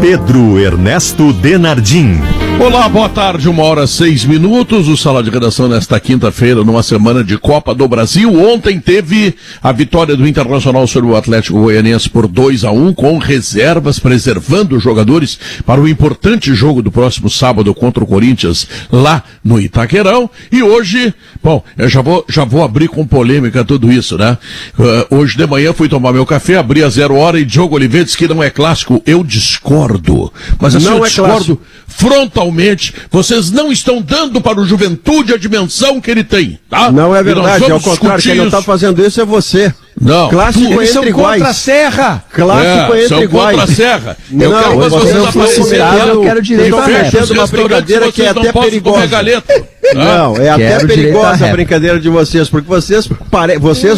Pedro Ernesto Denardim. Olá, boa tarde, 1h06. O Sala de Redação nesta quinta-feira, numa semana de Copa do Brasil. Ontem teve a vitória do Internacional sobre o Atlético Goianiense por 2-1, com reservas, preservando os jogadores para o importante jogo do próximo sábado contra o Corinthians, lá no Itaquerão. E hoje, bom, eu já vou abrir com polêmica tudo isso, né? Hoje de manhã fui tomar meu café, abri a 0 hora e Diogo Oliveira disse que não é clássico. Eu discordo. Mas assim, eu discordo frontalmente. Vocês não estão dando para o Juventude a dimensão que ele tem, tá? Não é verdade, ao contrário, quem não está fazendo isso é você. Não. Clássico entre iguais. Contra a Serra. Clássico entre iguais. Contra a Serra. Eu não, quero que vocês apresentando, eu quero direito a fechando uma brincadeira que é até perigosa. Não, é até perigosa a brincadeira de vocês, porque vocês,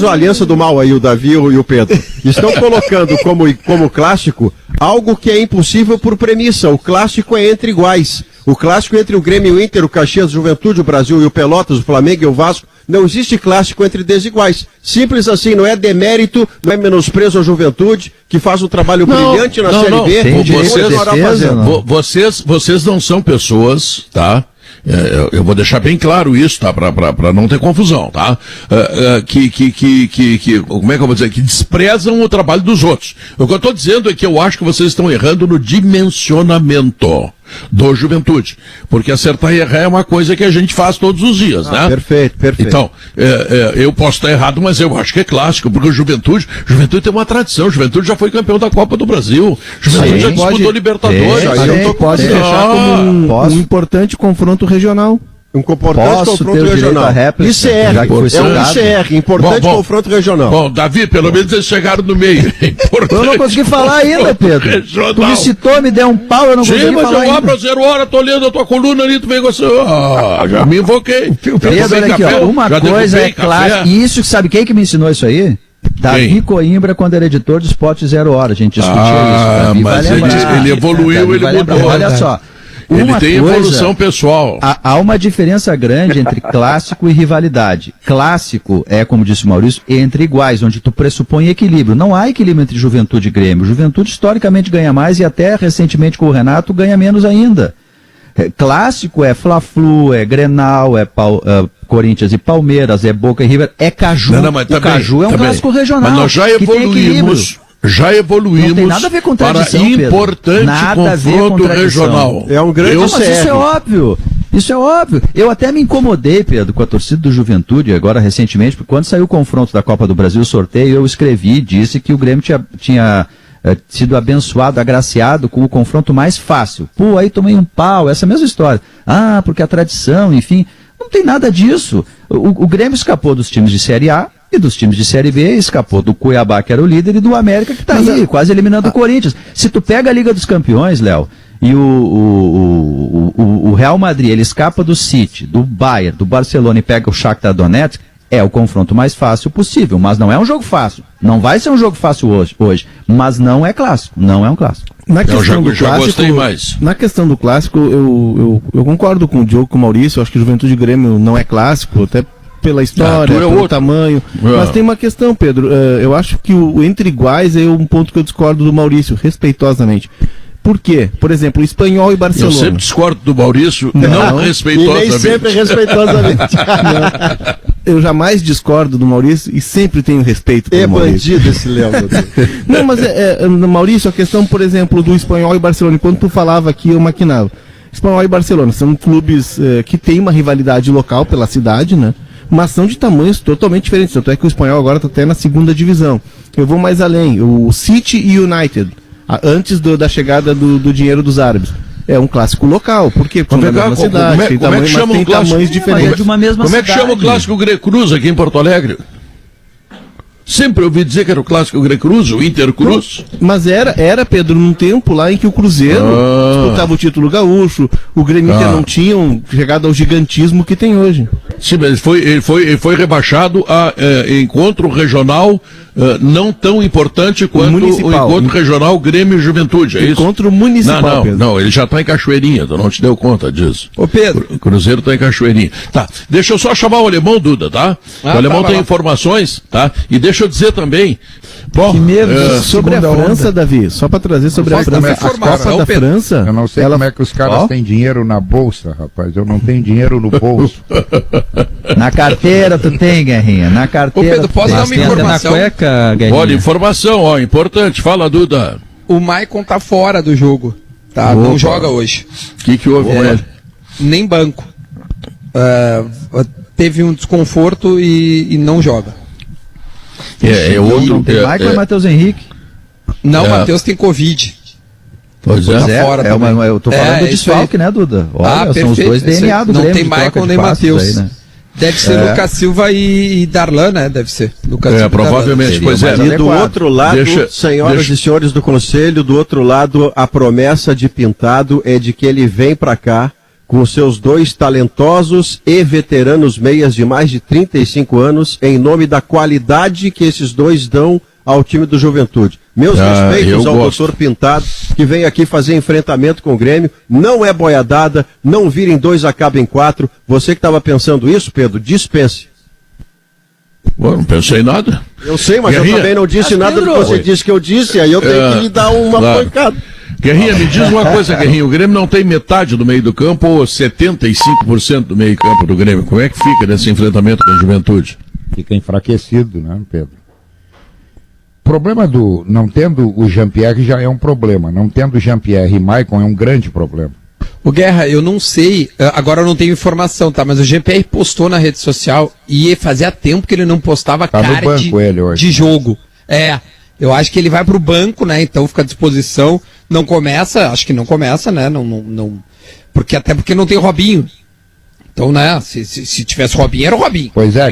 o Aliança do Mal aí, o Davi e o Pedro, estão colocando como clássico algo que é impossível por premissa. O clássico é entre iguais. O clássico entre o Grêmio e o Inter, o Caxias, o Juventude, o Brasil e o Pelotas, o Flamengo e o Vasco, não existe clássico entre desiguais. Simples assim, não é demérito, não é menosprezo à Juventude, que faz um trabalho brilhante na Série B. Vocês não são pessoas, tá? Eu vou deixar bem claro isso, tá? Pra não ter confusão, tá? Como é que eu vou dizer? Que desprezam o trabalho dos outros. O que eu tô dizendo é que eu acho que vocês estão errando no dimensionamento do Juventude. Porque acertar e errar é uma coisa que a gente faz todos os dias, né? Perfeito. Então, eu posso estar errado, mas eu acho que é clássico, porque o Juventude tem uma tradição. O Juventude já foi campeão da Copa do Brasil. O Juventude já disputou Libertadores. Pode deixar como um importante confronto regional. Um importante confronto regional. ICR, é um ICR, importante confronto regional. Bom, Davi, pelo menos eles chegaram no meio. Eu não consegui falar ainda, Pedro. Tu me citou, me deu um pau, eu não consegui falar ainda. Sim, mas eu abro a 0 hora, tô lendo a tua coluna ali, tu vem com assim, já me invoquei. Pedro, olha aqui, ó, uma coisa é clássica, e isso, sabe quem que me ensinou isso aí? Davi Coimbra, quando era editor do Spot 0 Hora, a gente discutia isso. Mas ele evoluiu, ele mudou. Olha só. Ele tem evolução pessoal. Há uma diferença grande entre clássico e rivalidade. Clássico é, como disse o Maurício, entre iguais, onde tu pressupõe equilíbrio. Não há equilíbrio entre Juventude e Grêmio. Juventude historicamente ganha mais e até recentemente com o Renato ganha menos ainda. Clássico é Fla-Flu, é Grenal, é Corinthians e Palmeiras, é Boca e River, é Caju. O Caju é um clássico regional. Mas nós já evoluímos. Não tem nada a ver com tradição, para importante confronto regional. É um grande mas isso é óbvio. Isso é óbvio. Eu até me incomodei, Pedro, com a torcida do Juventude, agora recentemente, porque quando saiu o confronto da Copa do Brasil, o sorteio, eu escrevi e disse que o Grêmio tinha sido abençoado, agraciado com o confronto mais fácil. Pô, aí tomei um pau, essa mesma história. Porque a tradição, enfim, não tem nada disso. O Grêmio escapou dos times de Série A, e dos times de Série B, escapou do Cuiabá, que era o líder, e do América, que está aí, quase eliminando o Corinthians. Se tu pega a Liga dos Campeões, Léo, e o Real Madrid, ele escapa do City, do Bayern, do Barcelona e pega o Shakhtar Donetsk, é o confronto mais fácil possível, mas não é um jogo fácil. Não vai ser um jogo fácil hoje, mas não é clássico, não é um clássico. Na questão do clássico, gostei mais. Na questão do clássico, eu concordo com o Diogo, com o Maurício, eu acho que o Juventude e Grêmio não é clássico, até pela história, pelo tamanho. Mas tem uma questão, Pedro. Eu acho que o entre iguais é um ponto que eu discordo do Maurício, respeitosamente. Por quê? Por exemplo, Espanhol e Barcelona. Eu sempre discordo do Maurício, não respeitosamente. E nem sempre respeitosamente. Eu jamais discordo do Maurício e sempre tenho respeito pelo Maurício. É bandido esse Léo. Não, mas, Maurício, a questão, por exemplo, do Espanhol e Barcelona, enquanto tu falava aqui, eu maquinava. Espanhol e Barcelona são clubes que têm uma rivalidade local pela cidade, né? Mas são de tamanhos totalmente diferentes. Tanto é que o Espanhol agora está até na 2ª divisão. Eu vou mais além. O City e United, antes da chegada do dinheiro dos árabes. É um clássico local. Por quê? Porque é da mesma cidade, tem tamanhos diferentes. Como é que chama o clássico Grecruz aqui em Porto Alegre? Sempre ouvi dizer que era o clássico Grecruz, o Intercruz. Mas era, Pedro, num tempo lá em que o Cruzeiro disputava o título gaúcho, o Grêmio não tinham chegado ao gigantismo que tem hoje. Sim, mas ele foi rebaixado a encontro regional não tão importante quanto o encontro regional Grêmio e Juventude, é isso? Encontro municipal, não, ele já está em Cachoeirinha, tu não te deu conta disso. Ô Pedro. O Cruzeiro está em Cachoeirinha. Tá, deixa eu só chamar o Alemão, Duda, tá? O Alemão tem informações, tá? E deixa eu dizer também, Bom, sobre a França, Davi, só para trazer sobre a França, a Copa da França... Eu não sei como é que os caras têm dinheiro na bolsa, rapaz. Eu não tenho dinheiro no bolso. Na carteira tu tem, Guerrinha. Na carteira. Ô Pedro, posso dar uma informação? Na cueca, Guerrinha. Olha, informação, ó, importante. Fala, Duda. O Maicon tá fora do jogo. Tá? Não joga hoje. O que houve com ele? Nem banco. Teve um desconforto e não joga. Não tem Michael e Matheus Henrique. Não, o Matheus tem Covid. Pois Tá fora eu tô falando do desfalque, né, Duda? Olha, são os dois DNA do Grêmio. Não tem Michael nem Matheus. Né? Deve ser Lucas Silva e Darlan, né? Deve ser. Lucas Silva provavelmente. Pois é. E do outro lado, senhoras e senhores do Conselho, do outro lado, a promessa de Pintado é de que ele vem pra cá com seus dois talentosos e veteranos meias de mais de 35 anos, em nome da qualidade que esses dois dão ao time do Juventude. Meus respeitos ao doutor Pintado, que vem aqui fazer enfrentamento com o Grêmio. Não é boiadada, não vira em 2, acaba em 4. Você que estava pensando isso, Pedro, dispense. Bom, não pensei em nada. Eu sei, mas eu também não disse nada do que você disse que eu disse, aí eu tenho que lhe dar uma pancada. Guerrinha, me diz uma coisa, Guerrinha, o Grêmio não tem metade do meio do campo ou 75% do meio campo do Grêmio? Como é que fica nesse enfrentamento com a Juventude? Fica enfraquecido, né, Pedro? O problema do não tendo o Jean-Pierre já é um problema, não tendo o Jean-Pierre e Maicon é um grande problema. O Guerra, eu não sei, agora eu não tenho informação, tá? Mas o Jean-Pierre postou na rede social e fazia tempo que ele não postava de jogo. Eu acho que ele vai pro banco, né? Então fica à disposição. Não começa, acho que não começa, né? Não, porque não tem o Robinho. Então, né? Se tivesse Robinho, era o Robinho. Pois é,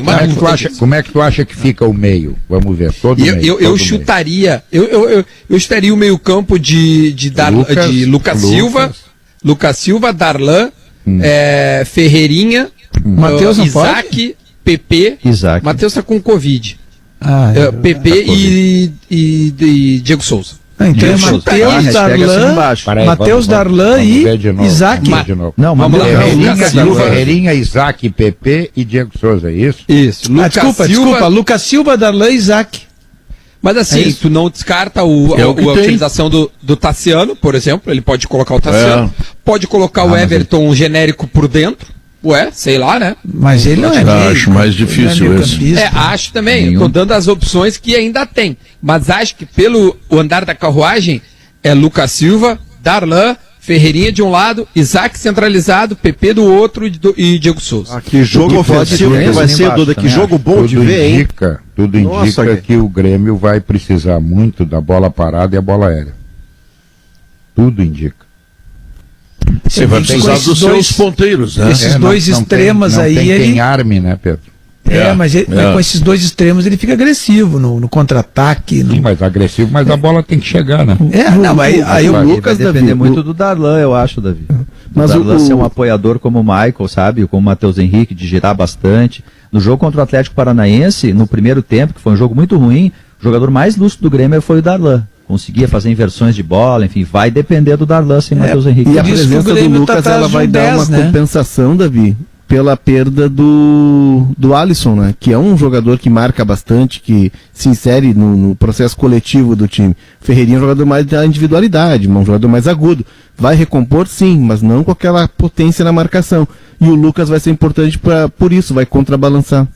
como é que tu acha que fica o meio? Vamos ver, todo meio. Eu chutaria, eu chutaria o meio-campo de Lucas Silva, Darlan, Ferreirinha, Matheus Isaac, PP. Matheus tá com Covid. PP e Diego Souza. Então é Matheus, Darlan e Isaac. Não, Ferreirinha, Isaac, PP e Diego Souza, é isso? Isso. Desculpa, Lucas Silva, Darlan e Isaac. Mas assim, tu não descarta a utilização do Tassiano, por exemplo, ele pode colocar o Tassiano, pode colocar o Everton genérico por dentro. Sei lá, né? Mas ele não é acho mais difícil isso. Acho também. Tô dando as opções que ainda tem. Mas acho que pelo andar da carruagem é Lucas Silva, Darlan, Ferreirinha de um lado, Isaac centralizado, PP do outro e Diego Souza. Que jogo ofensivo que vai ser, Duda. Que jogo bom de ver, hein? Tudo indica que o Grêmio vai precisar muito da bola parada e a bola aérea. Tudo indica. Você vai precisar dos seus ponteiros, né? Esses dois extremos aí. Tem arme, né, Pedro? Mas com esses dois extremos ele fica agressivo no contra-ataque. Sim, mas agressivo, mas a bola tem que chegar, né? Aí o Lucas vai depender muito do Darlan, eu acho, Davi. Mas o Darlan ser um apoiador como o Michael, sabe? Como o Matheus Henrique, de girar bastante. No jogo contra o Atlético Paranaense, no primeiro tempo, que foi um jogo muito ruim, o jogador mais lúcido do Grêmio foi o Darlan. Conseguia fazer inversões de bola, enfim, vai depender do Darlan sem Matheus Henrique. E a presença do Lucas ela vai dar uma compensação, Davi, pela perda do Alisson, né? Que é um jogador que marca bastante, que se insere no processo coletivo do time. Ferreirinha é um jogador mais da individualidade, um jogador mais agudo. Vai recompor, sim, mas não com aquela potência na marcação. E o Lucas vai ser importante por isso, vai contrabalançar.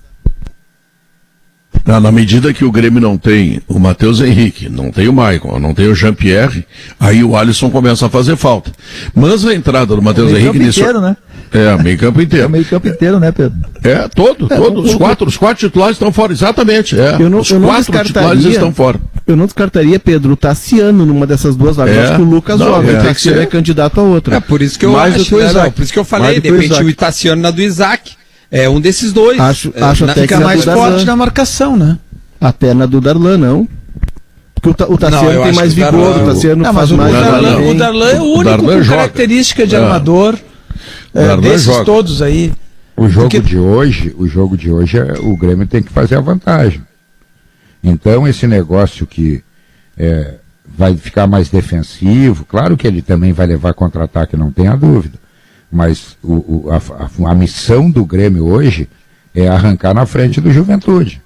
Na medida que o Grêmio não tem o Matheus Henrique, não tem o Maicon, não tem o Jean-Pierre, aí o Alisson começa a fazer falta. Mas a entrada do Matheus Henrique nisso... Inteiro, né? Meio campo inteiro. Meio campo inteiro, né, Pedro? Os quatro titulares estão fora, exatamente. Os quatro titulares estão fora. Eu não descartaria, Pedro, o Tassiano numa dessas duas vagas. Acho que o Lucas joga, o Tassiano é candidato a outra. Por isso que eu acho, por isso que eu falei, de repente o Tassiano na do Isaac. É um desses dois. Acho até fica que mais forte na marcação, né? Até na do Darlan, não. Porque o Tassiano tem mais vigor, o Tassiano faz mais. O Darlan é o único com característica de armador desses todos aí. O jogo de hoje, o Grêmio tem que fazer a vantagem. Então esse negócio que vai ficar mais defensivo, claro que ele também vai levar contra-ataque, não tenha dúvida. Mas a missão do Grêmio hoje é arrancar na frente do Juventude.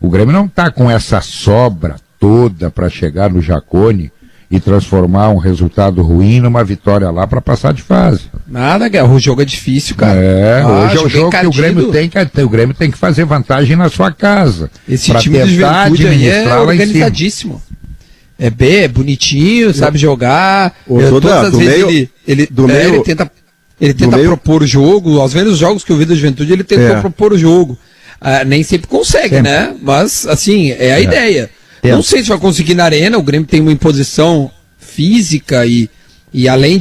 O Grêmio não está com essa sobra toda para chegar no Jacone e transformar um resultado ruim numa vitória lá para passar de fase. Nada, o jogo é difícil, cara. Hoje é o jogo que o Grêmio tem que fazer vantagem na sua casa. Esse time do Juventude aí é organizadíssimo. É bonitinho, sabe jogar. Todas as vezes ele tenta propor o jogo. Aos menos os jogos que eu vi da Juventude, ele tenta propor o jogo. Nem sempre consegue, né? Mas, assim, é a ideia. Não sei se vai conseguir na arena, o Grêmio tem uma imposição física e além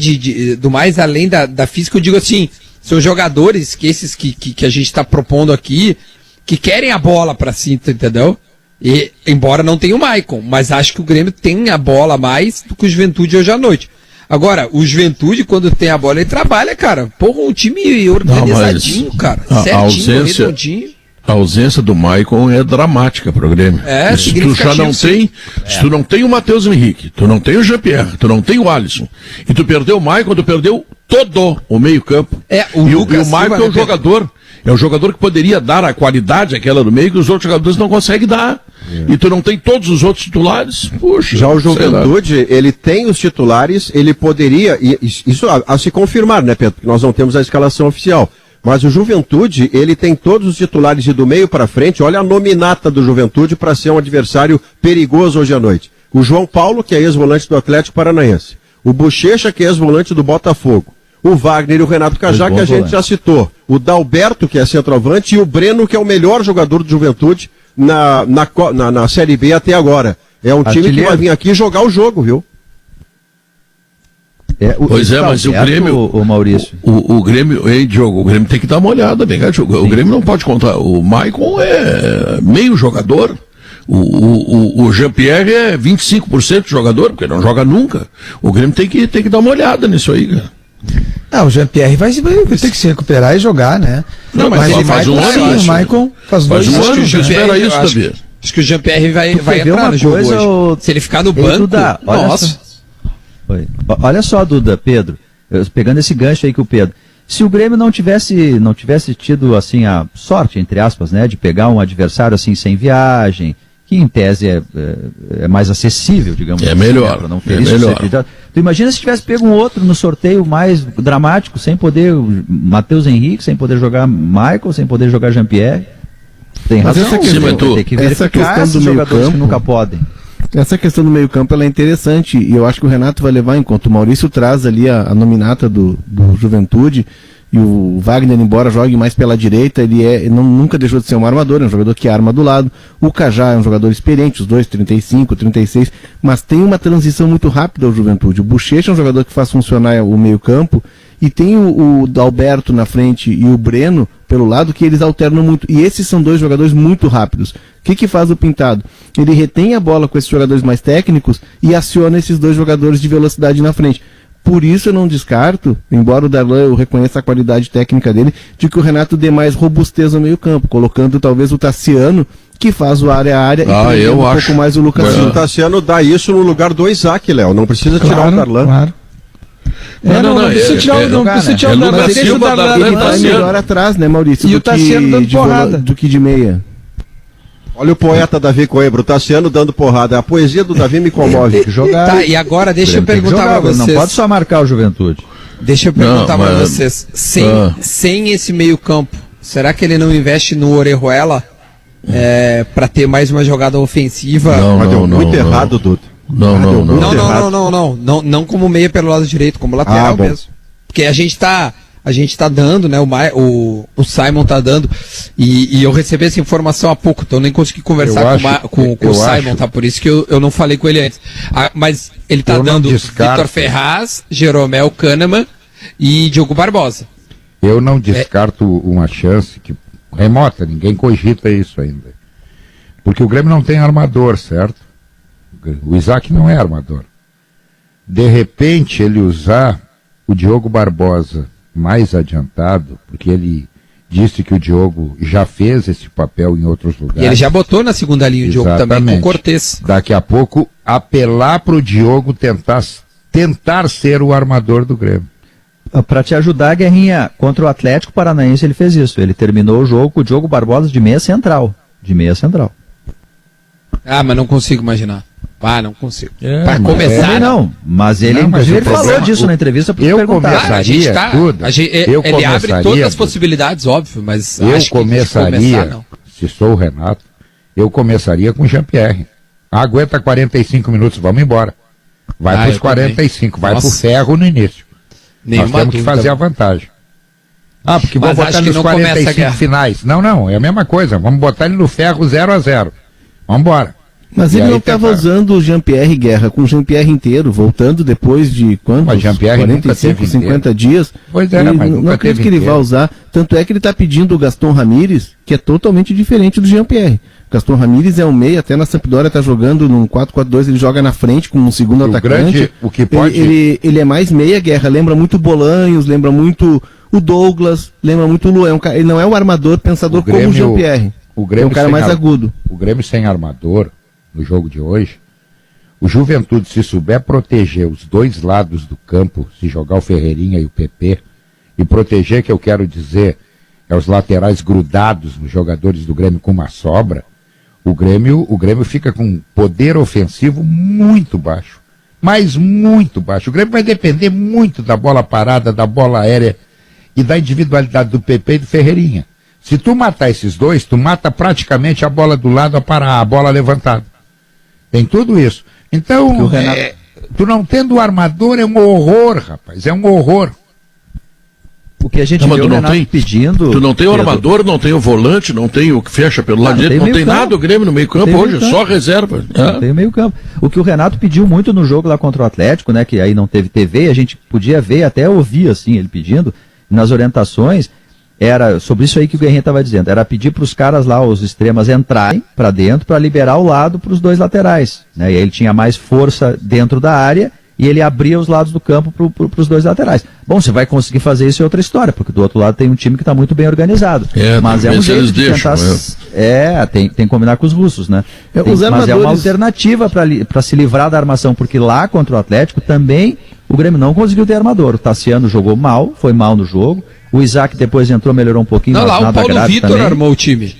do mais além da física, eu digo assim, são jogadores que esses que a gente está propondo aqui, que querem a bola para si, entendeu? E, embora não tenha o Maicon, mas acho que o Grêmio tem a bola mais do que o Juventude hoje à noite. Agora, o Juventude, quando tem a bola, ele trabalha, cara. Porra, um time organizadinho, cara. Certinho, redondinho. A ausência do Maicon é dramática para o Grêmio. Se tu já não tem, se tu não tem o Matheus Henrique, tu não tem o Jean-Pierre, tu não tem o Alisson, e tu perdeu o Maicon, tu perdeu todo o meio-campo. E o Maicon é um jogador, que poderia dar a qualidade aquela do meio que os outros jogadores não conseguem dar. E tu não tem todos os outros titulares. Puxa. Já o Juventude, ele tem os titulares, ele poderia, isso a se confirmar, né, Pedro? Porque nós não temos a escalação oficial. Mas o Juventude, ele tem todos os titulares e do meio para frente, olha a nominata do Juventude para ser um adversário perigoso hoje à noite. O João Paulo, que é ex-volante do Atlético Paranaense. O Bochecha, que é ex-volante do Botafogo. O Wagner e o Renato Cajá, que a gente já citou. O Dalberto, que é centroavante, e o Breno, que é o melhor jogador do Juventude na Série B até agora. É um time que vai vir aqui jogar o jogo, viu? Mas o Grêmio, o Maurício. O Grêmio, Diogo, o Grêmio tem que dar uma olhada, bem, o Grêmio não pode contar. O Maicon é meio jogador. O Jean-Pierre é 25% jogador, porque não joga nunca. O Grêmio tem que dar uma olhada nisso aí, cara. O Jean-Pierre vai ter que se recuperar e jogar, né? Não, mas ele faz um ano. O Maicon faz 2 anos. anos. Espera isso, Davi. Acho que o Jean-Pierre vai entrar no jogo hoje. Se ele ficar no banco, nossa. Olha só, Duda, Pedro, pegando esse gancho aí que o Pedro, se o Grêmio não tivesse tido, assim, a sorte, entre aspas, né, de pegar um adversário, assim, sem viagem, que em tese é mais acessível, digamos assim. Melhor, né, não ter melhor. Tu imagina se tivesse pego um outro no sorteio mais dramático, sem poder, Matheus Henrique, sem poder jogar Michael, sem poder jogar Jean-Pierre. Tem razão, tem que verificar esses jogadores que nunca podem. Essa questão do meio-campo ela é interessante e eu acho que o Renato vai levar em conta. O Maurício traz ali a nominata do Juventude e o Wagner, embora jogue mais pela direita, ele nunca deixou de ser um armador, é um jogador que arma do lado. O Cajá é um jogador experiente, os dois, 35, 36, mas tem uma transição muito rápida ao Juventude. O Bochecha é um jogador que faz funcionar o meio-campo e tem o Dalberto na frente e o Breno pelo lado que eles alternam muito. E esses são dois jogadores muito rápidos. O que faz o Pintado? Ele retém a bola com esses jogadores mais técnicos e aciona esses dois jogadores de velocidade na frente. Por isso eu não descarto, embora o Darlan eu reconheça a qualidade técnica dele, de que o Renato dê mais robustez no meio campo, colocando talvez o Tassiano, que faz o área a área, e eu acho pouco mais o Lucas Silva. O Tassiano dá isso no lugar do Isaac, Léo, não precisa tirar o Darlan. Claro. Não precisa tirar o Darlan, deixa o Darlan. Ele vai melhor atrás, né, Maurício? E o Tassiano dando porrada. Do que de meia. Olha o poeta Davi Coimbra, o Tassiano dando porrada. A poesia do Davi me comove. Tá, e agora deixa eu perguntar pra vocês. Não pode só marcar o Juventude. Deixa eu perguntar pra vocês. Sem esse meio campo, será que ele não investe no Orejuela pra ter mais uma jogada ofensiva? Não, muito errado, Duda. Não como meia pelo lado direito, como lateral mesmo. Porque a gente tá dando, né? O Simon tá dando. E eu recebi essa informação há pouco, então eu nem consegui conversar com o Simon, tá? Por isso que eu não falei com ele antes. Mas ele tá dando Vitor Ferraz, Jeromel Kahneman e Diogo Barbosa. Eu não descarto uma chance que remota, ninguém cogita isso ainda. Porque o Grêmio não tem armador, certo? O Isaac não é armador. De repente, ele usar o Diogo Barbosa mais adiantado, porque ele disse que o Diogo já fez esse papel em outros lugares. E ele já botou na segunda linha o Diogo também, com o Cortez. Daqui a pouco, apelar para o Diogo tentar ser o armador do Grêmio. Para te ajudar, Guerrinha, contra o Atlético Paranaense ele fez isso. Ele terminou o jogo com o Diogo Barbosa de meia central. Ah, mas não consigo imaginar. Não consigo. Para começar, não. Mas ele, ele falou disso na entrevista porque eu começaria tudo. Ele abre todas as possibilidades, óbvio, mas eu começaria, se sou o Renato, eu começaria com o Jean-Pierre. Aguenta 45 minutos, vamos embora. Vai para os 45, vai para o ferro no início. Nós temos que fazer a vantagem. Porque vamos botar ele nos 45 finais. Não, é a mesma coisa. Vamos botar ele no ferro 0-0. Vamos embora. Mas ele não estava usando o Jean-Pierre Guerra com o Jean-Pierre inteiro, voltando depois de quantos? Mas Jean-Pierre 45, 50 dias. Pois é, mas não acredito que ele vá usar. Tanto é que ele está pedindo o Gaston Ramírez, que é totalmente diferente do Jean-Pierre. Gaston Ramírez é um meia, até na Sampdoria está jogando num 4-4-2, ele joga na frente com um segundo atacante. O que pode... ele é mais meia Guerra, lembra muito Bolanhos, lembra muito o Douglas, lembra muito o Luan. Ele não é um armador pensador como o Jean-Pierre. É um cara mais agudo. O Grêmio sem armador, no jogo de hoje, o Juventude, se souber proteger os dois lados do campo, se jogar o Ferreirinha e o PP, e proteger, que eu quero dizer, os laterais grudados nos jogadores do Grêmio com uma sobra, o Grêmio fica com um poder ofensivo muito baixo, mas muito baixo. O Grêmio vai depender muito da bola parada, da bola aérea e da individualidade do PP e do Ferreirinha. Se tu matar esses dois, tu mata praticamente a bola do lado, a bola levantada. Tem tudo isso. Então, tu não tendo o armador é um horror, rapaz. É um horror. O que a gente viu o Renato pedindo... Tu não tem o armador, não tem o volante, não tem o que fecha pelo lado direito, não tem nada o Grêmio no meio campo hoje, só reserva. Não tem o meio campo. O que o Renato pediu muito no jogo lá contra o Atlético, né, que aí não teve TV, a gente podia ver, até ouvir assim, ele pedindo, nas orientações, era sobre isso aí que o Guerrinha estava dizendo, era pedir para os caras lá, os extremas, entrarem para dentro para liberar o lado para os dois laterais. Né? E aí ele tinha mais força dentro da área e ele abria os lados do campo para os dois laterais. Bom, você vai conseguir fazer isso é outra história, porque do outro lado tem um time que está muito bem organizado. Mas é um jeito de tentar... tem que combinar com os russos, né? Mas é uma alternativa para se livrar da armação, porque lá contra o Atlético também o Grêmio não conseguiu ter armador. O Tassiano jogou mal, foi mal no jogo. O Isaac depois entrou, melhorou um pouquinho. Não, lá o Paulo Vitor armou o time.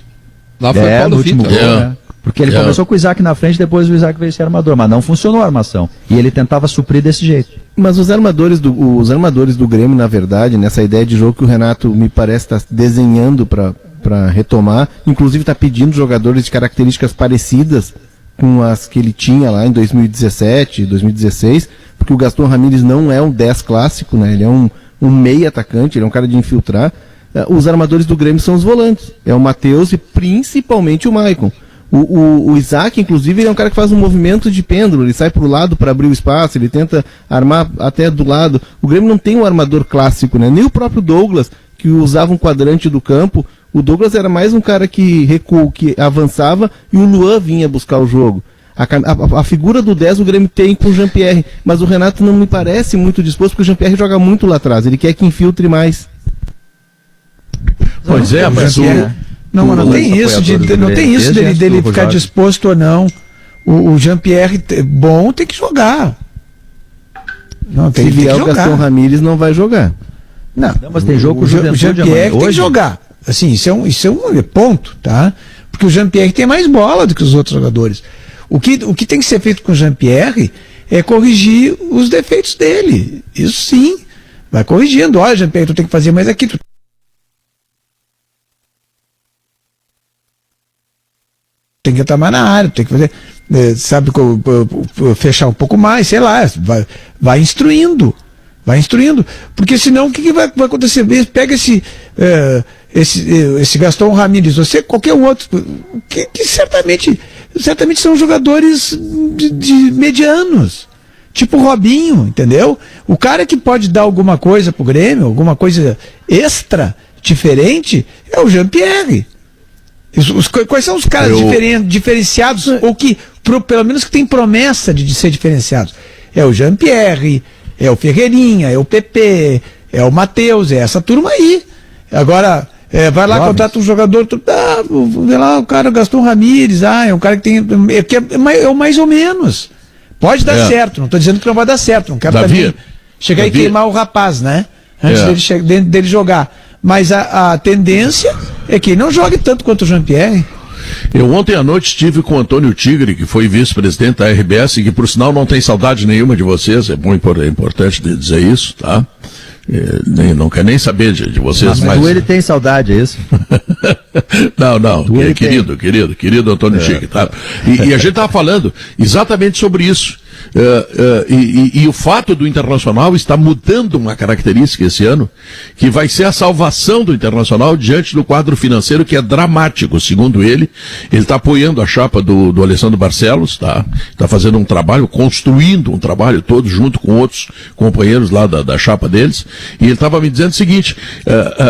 Lá foi o Paulo Vitor. Né? Porque ele começou com o Isaac na frente, depois o Isaac veio ser armador, mas não funcionou a armação. E ele tentava suprir desse jeito. Mas os armadores do Grêmio, na verdade, nessa ideia de jogo que o Renato me parece estar desenhando para retomar, inclusive está pedindo jogadores de características parecidas com as que ele tinha lá em 2017, 2016, porque o Gaston Ramírez não é um 10 clássico, né? Ele é um meio atacante, ele é um cara de infiltrar. Os armadores do Grêmio são os volantes. É o Matheus e principalmente o Maicon. O Isaac, inclusive, ele é um cara que faz um movimento de pêndulo, ele sai para o lado para abrir o espaço, ele tenta armar até do lado. O Grêmio não tem um armador clássico, né? Nem o próprio Douglas, que usava um quadrante do campo. O Douglas era mais um cara que que avançava, e o Luan vinha buscar o jogo. A figura do 10 o Grêmio tem com o Jean-Pierre, mas o Renato não me parece muito disposto, porque o Jean-Pierre joga muito lá atrás, ele quer que infiltre mais. Pois é, mas não tem isso dele ficar disposto ou não. O Jean-Pierre bom tem que jogar. Não, tem que jogar. O Gaston Ramírez não vai jogar. Não, mas tem jogo com o Jean-Pierre tem que jogar. Assim, isso é um ponto, tá? Porque o Jean-Pierre tem mais bola do que os outros jogadores. O que tem que ser feito com o Jean-Pierre é corrigir os defeitos dele. Isso sim. Vai corrigindo. Olha, Jean-Pierre, tu tem que fazer mais aqui. Tu tem que entrar mais na área, tem que fazer, fechar um pouco mais, sei lá, vai instruindo. Vai instruindo. Porque senão o que vai acontecer? Pega esse Gaston Ramírez, você, qualquer outro, que certamente são jogadores de medianos. Tipo o Robinho, entendeu? O cara que pode dar alguma coisa pro Grêmio, alguma coisa extra, diferente, é o Jean-Pierre. Quais são os caras diferenciados, ou que, pelo menos que tem promessa de ser diferenciados? É o Jean-Pierre, é o Ferreirinha, é o PP, é o Matheus, é essa turma aí. Agora, vai lá, contrata um jogador, vê lá, o cara Gaston Ramírez, é um cara que tem. É o mais ou menos. Pode dar certo, não estou dizendo que não vai dar certo, não quero também chegar e queimar o rapaz, né? Antes dele jogar. Mas a tendência é que ele não jogue tanto quanto o Jean-Pierre. Eu ontem à noite estive com o Antônio Tigre, que foi vice-presidente da RBS, que por sinal não tem saudade nenhuma de vocês, é muito importante dizer isso, tá? Não quer nem saber de vocês. Mas ele tem saudade, é isso? Não, querido Antônio Tigre, tá? E a gente estava falando exatamente sobre isso. E o fato do Internacional está mudando uma característica esse ano, que vai ser a salvação do Internacional diante do quadro financeiro, que é dramático, segundo ele. Ele está apoiando a chapa do Alessandro Barcelos, tá fazendo um trabalho, construindo um trabalho todo junto com outros companheiros lá da chapa deles, e ele estava me dizendo o seguinte: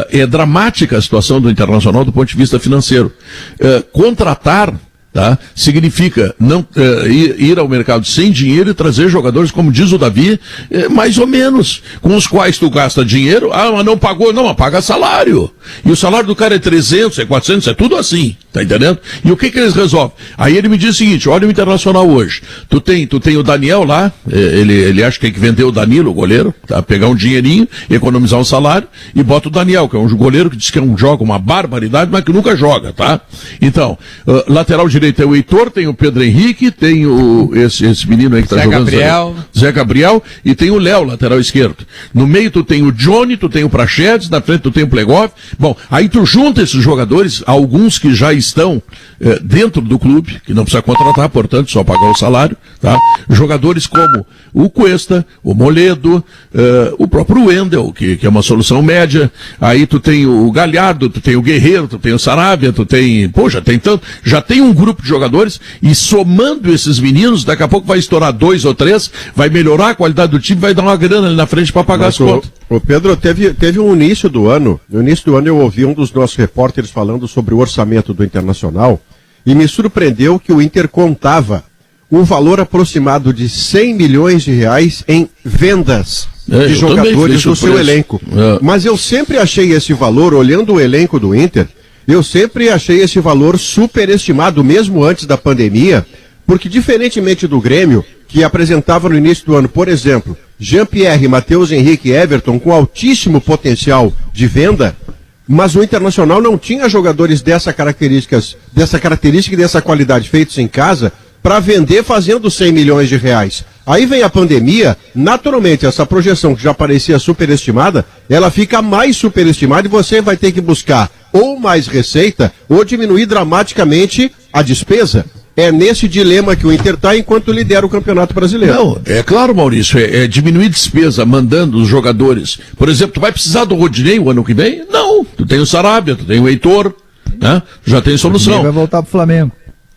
é dramática a situação do Internacional do ponto de vista financeiro. Contratar, tá, significa não ir ao mercado sem dinheiro e trazer jogadores, como diz o Davi, mais ou menos, com os quais tu gasta dinheiro, mas não pagou, não, mas paga salário. E o salário do cara é 300, é 400, é tudo assim, tá entendendo? E o que eles resolvem? Aí ele me diz o seguinte: olha o Internacional hoje, tu tem o Daniel lá, ele acha que tem que vender o Danilo, o goleiro, tá? Pegar um dinheirinho, economizar um salário, e bota o Daniel, que é um goleiro que diz que joga uma barbaridade, mas que nunca joga, tá? Então, lateral direito é o Heitor, tem o Pedro Henrique, tem esse menino aí que tá jogando, Zé Gabriel, e tem o Léo, lateral esquerdo. No meio tu tem o Johnny, tu tem o Praxedes, na frente tu tem o Plegov. Bom, aí tu junta esses jogadores, alguns que já estão dentro do clube, que não precisa contratar, portanto, só pagar o salário, tá? Jogadores como o Cuesta, o Moledo, o próprio Wendel, que é uma solução média. Aí tu tem o Galhardo, tu tem o Guerreiro, tu tem o Sarabia, já tem um grupo de jogadores, e somando esses meninos, daqui a pouco vai estourar 2 ou 3, vai melhorar a qualidade do time, vai dar uma grana ali na frente para pagar as contas. O Pedro, teve no início do ano eu ouvi um dos nossos repórteres falando sobre o orçamento do Internacional, e me surpreendeu que o Inter contava um valor aproximado de 100 milhões de reais em vendas de jogadores do seu elenco. Mas eu sempre achei esse valor, olhando o elenco do Inter, eu sempre achei esse valor superestimado, mesmo antes da pandemia, porque diferentemente do Grêmio, que apresentava no início do ano, por exemplo, Jean-Pierre, Matheus Henrique e Everton com altíssimo potencial de venda, mas o Internacional não tinha jogadores dessa característica e dessa qualidade feitos em casa para vender fazendo 100 milhões de reais. Aí vem a pandemia, naturalmente essa projeção que já parecia superestimada, ela fica mais superestimada e você vai ter que buscar ou mais receita ou diminuir dramaticamente a despesa. É nesse dilema que o Inter está enquanto lidera o Campeonato Brasileiro. Não, é claro, Maurício, é diminuir despesa mandando os jogadores. Por exemplo, tu vai precisar do Rodinei o ano que vem? Não, tu tem o Sarabia, tu tem o Heitor, né? Já tem solução. Ele vai voltar pro Flamengo.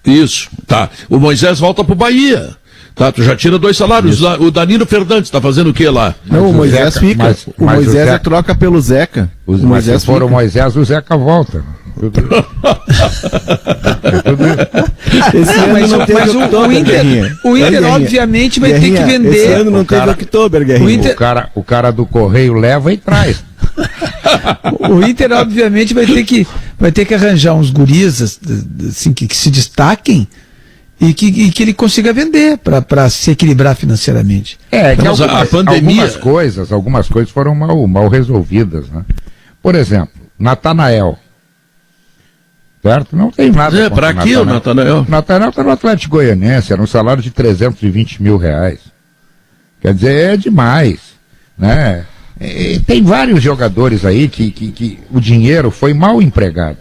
Isso, tá. O Moisés volta pro Bahia. Tá, tu já tira 2 salários. Isso. O Danilo Fernandes tá fazendo o que lá? Não, o Moisés fica. O Moisés é troca pelo Zeca. O Moisés se for o Moisés, o Zeca volta. Esse ano não teve o Inter obviamente vai ter que vender. Esse ano não teve Oktober, Guerrinha. O cara do Correio leva e traz. O Inter obviamente vai ter que arranjar uns guris assim, que se destaquem e que ele consiga vender para se equilibrar financeiramente. Que a pandemia... algumas coisas foram mal resolvidas, né? Por exemplo, Natanael. Certo? Não tem nada. Para que o Natanael? Natanael está no Atlético Goianiense, era um salário de 320 mil reais. Quer dizer, é demais, né? E tem vários jogadores aí que o dinheiro foi mal empregado.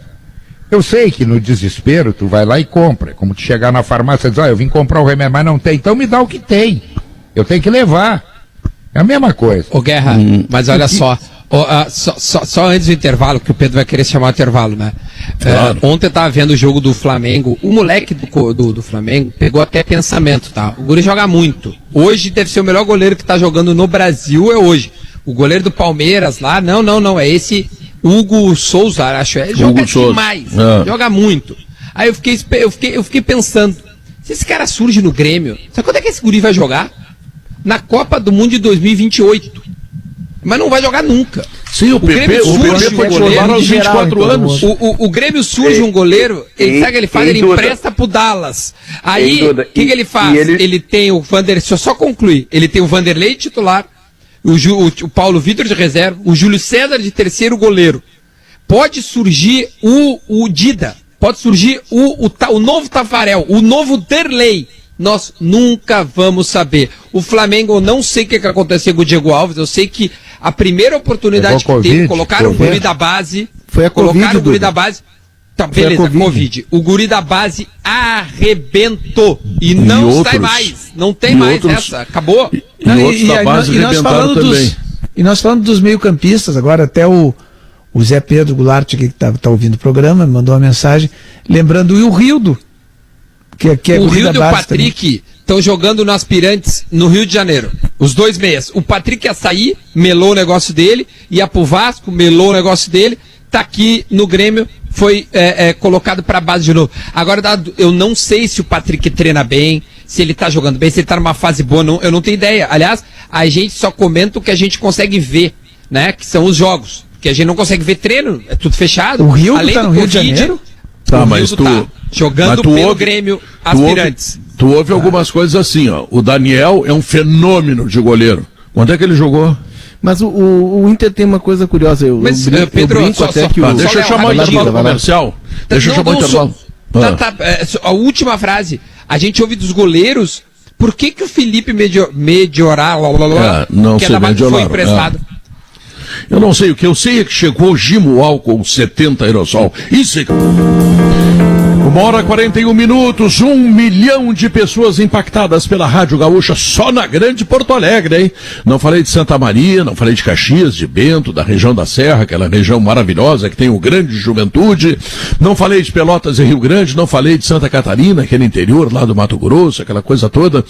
Eu sei que no desespero tu vai lá e compra. Como tu chegar na farmácia e diz, eu vim comprar o remédio, mas não tem. Então me dá o que tem. Eu tenho que levar. É a mesma coisa. Ô Guerra, mas olha só. Só antes do intervalo, que o Pedro vai querer chamar o intervalo, né? Claro. Ontem eu tava vendo o jogo do Flamengo. O moleque do Flamengo pegou até pensamento, tá? O guri joga muito. Hoje deve ser o melhor goleiro que tá jogando no Brasil, é hoje. O goleiro do Palmeiras lá, não, é esse Hugo Souza, acho. Joga demais, joga muito. Aí eu fiquei pensando, se esse cara surge no Grêmio, sabe quando é que esse guri vai jogar? Na Copa do Mundo de 2028. Mas não vai jogar nunca. Sim, o PP foi titular aos 24 anos. O Grêmio surge um goleiro, sabe o que ele faz? Ele empresta pro Dallas. Aí, o que ele faz? Ele tem o Vanderlei, só concluir, ele tem o Vanderlei titular, o Paulo Vitor de reserva, o Júlio César de terceiro goleiro. Pode surgir o Dida. pode surgir o novo Tafarel, o novo Derlei. Nós nunca vamos saber. O Flamengo, eu não sei o que aconteceu com o Diego Alves, eu sei que a primeira oportunidade que teve, colocaram o guri da base. Foi a Covid, colocaram o guri da base. Tá, beleza, Covid. O guri da base arrebentou. E não sai mais. Não tem mais essa. Acabou. Nós falando dos meio-campistas, agora até o Zé Pedro Goulart, que tá ouvindo o programa, me mandou uma mensagem, lembrando o Rildo. Que é o Rildo e o Patrick estão jogando no Aspirantes no Rio de Janeiro. Os dois meias. O Patrick ia sair, melou o negócio dele, ia pro Vasco, melou o negócio dele, tá aqui no Grêmio, foi colocado pra base de novo. Agora, eu não sei se o Patrick treina bem, se ele tá jogando bem, se ele tá numa fase boa, eu não tenho ideia. Aliás, a gente só comenta o que a gente consegue ver, né? Que são os jogos. Porque a gente não consegue ver treino, é tudo fechado. O Rildo tá no Rio de Janeiro? Tá, mas tu... Tá jogando pelo Grêmio Aspirantes. Tu ouve algumas coisas assim, ó. O Daniel é um fenômeno de goleiro. Onde é que ele jogou? Mas o Inter tem uma coisa curiosa. Pedro, deixa eu chamar o intervalo comercial. Deixa eu chamar o intervalo. A última frase. A gente ouve dos goleiros. Por que o Felipe Medioral, que é da base, foi emprestado? Eu não sei, o que eu sei é que chegou Gimo Álcool 70 aerosol. Isso é... 1h41, 1 milhão de pessoas impactadas pela Rádio Gaúcha só na Grande Porto Alegre, hein? Não falei de Santa Maria, não falei de Caxias, de Bento, da região da Serra, aquela região maravilhosa que tem o Grande Juventude, não falei de Pelotas e Rio Grande, não falei de Santa Catarina, aquele interior lá do Mato Grosso, aquela coisa toda.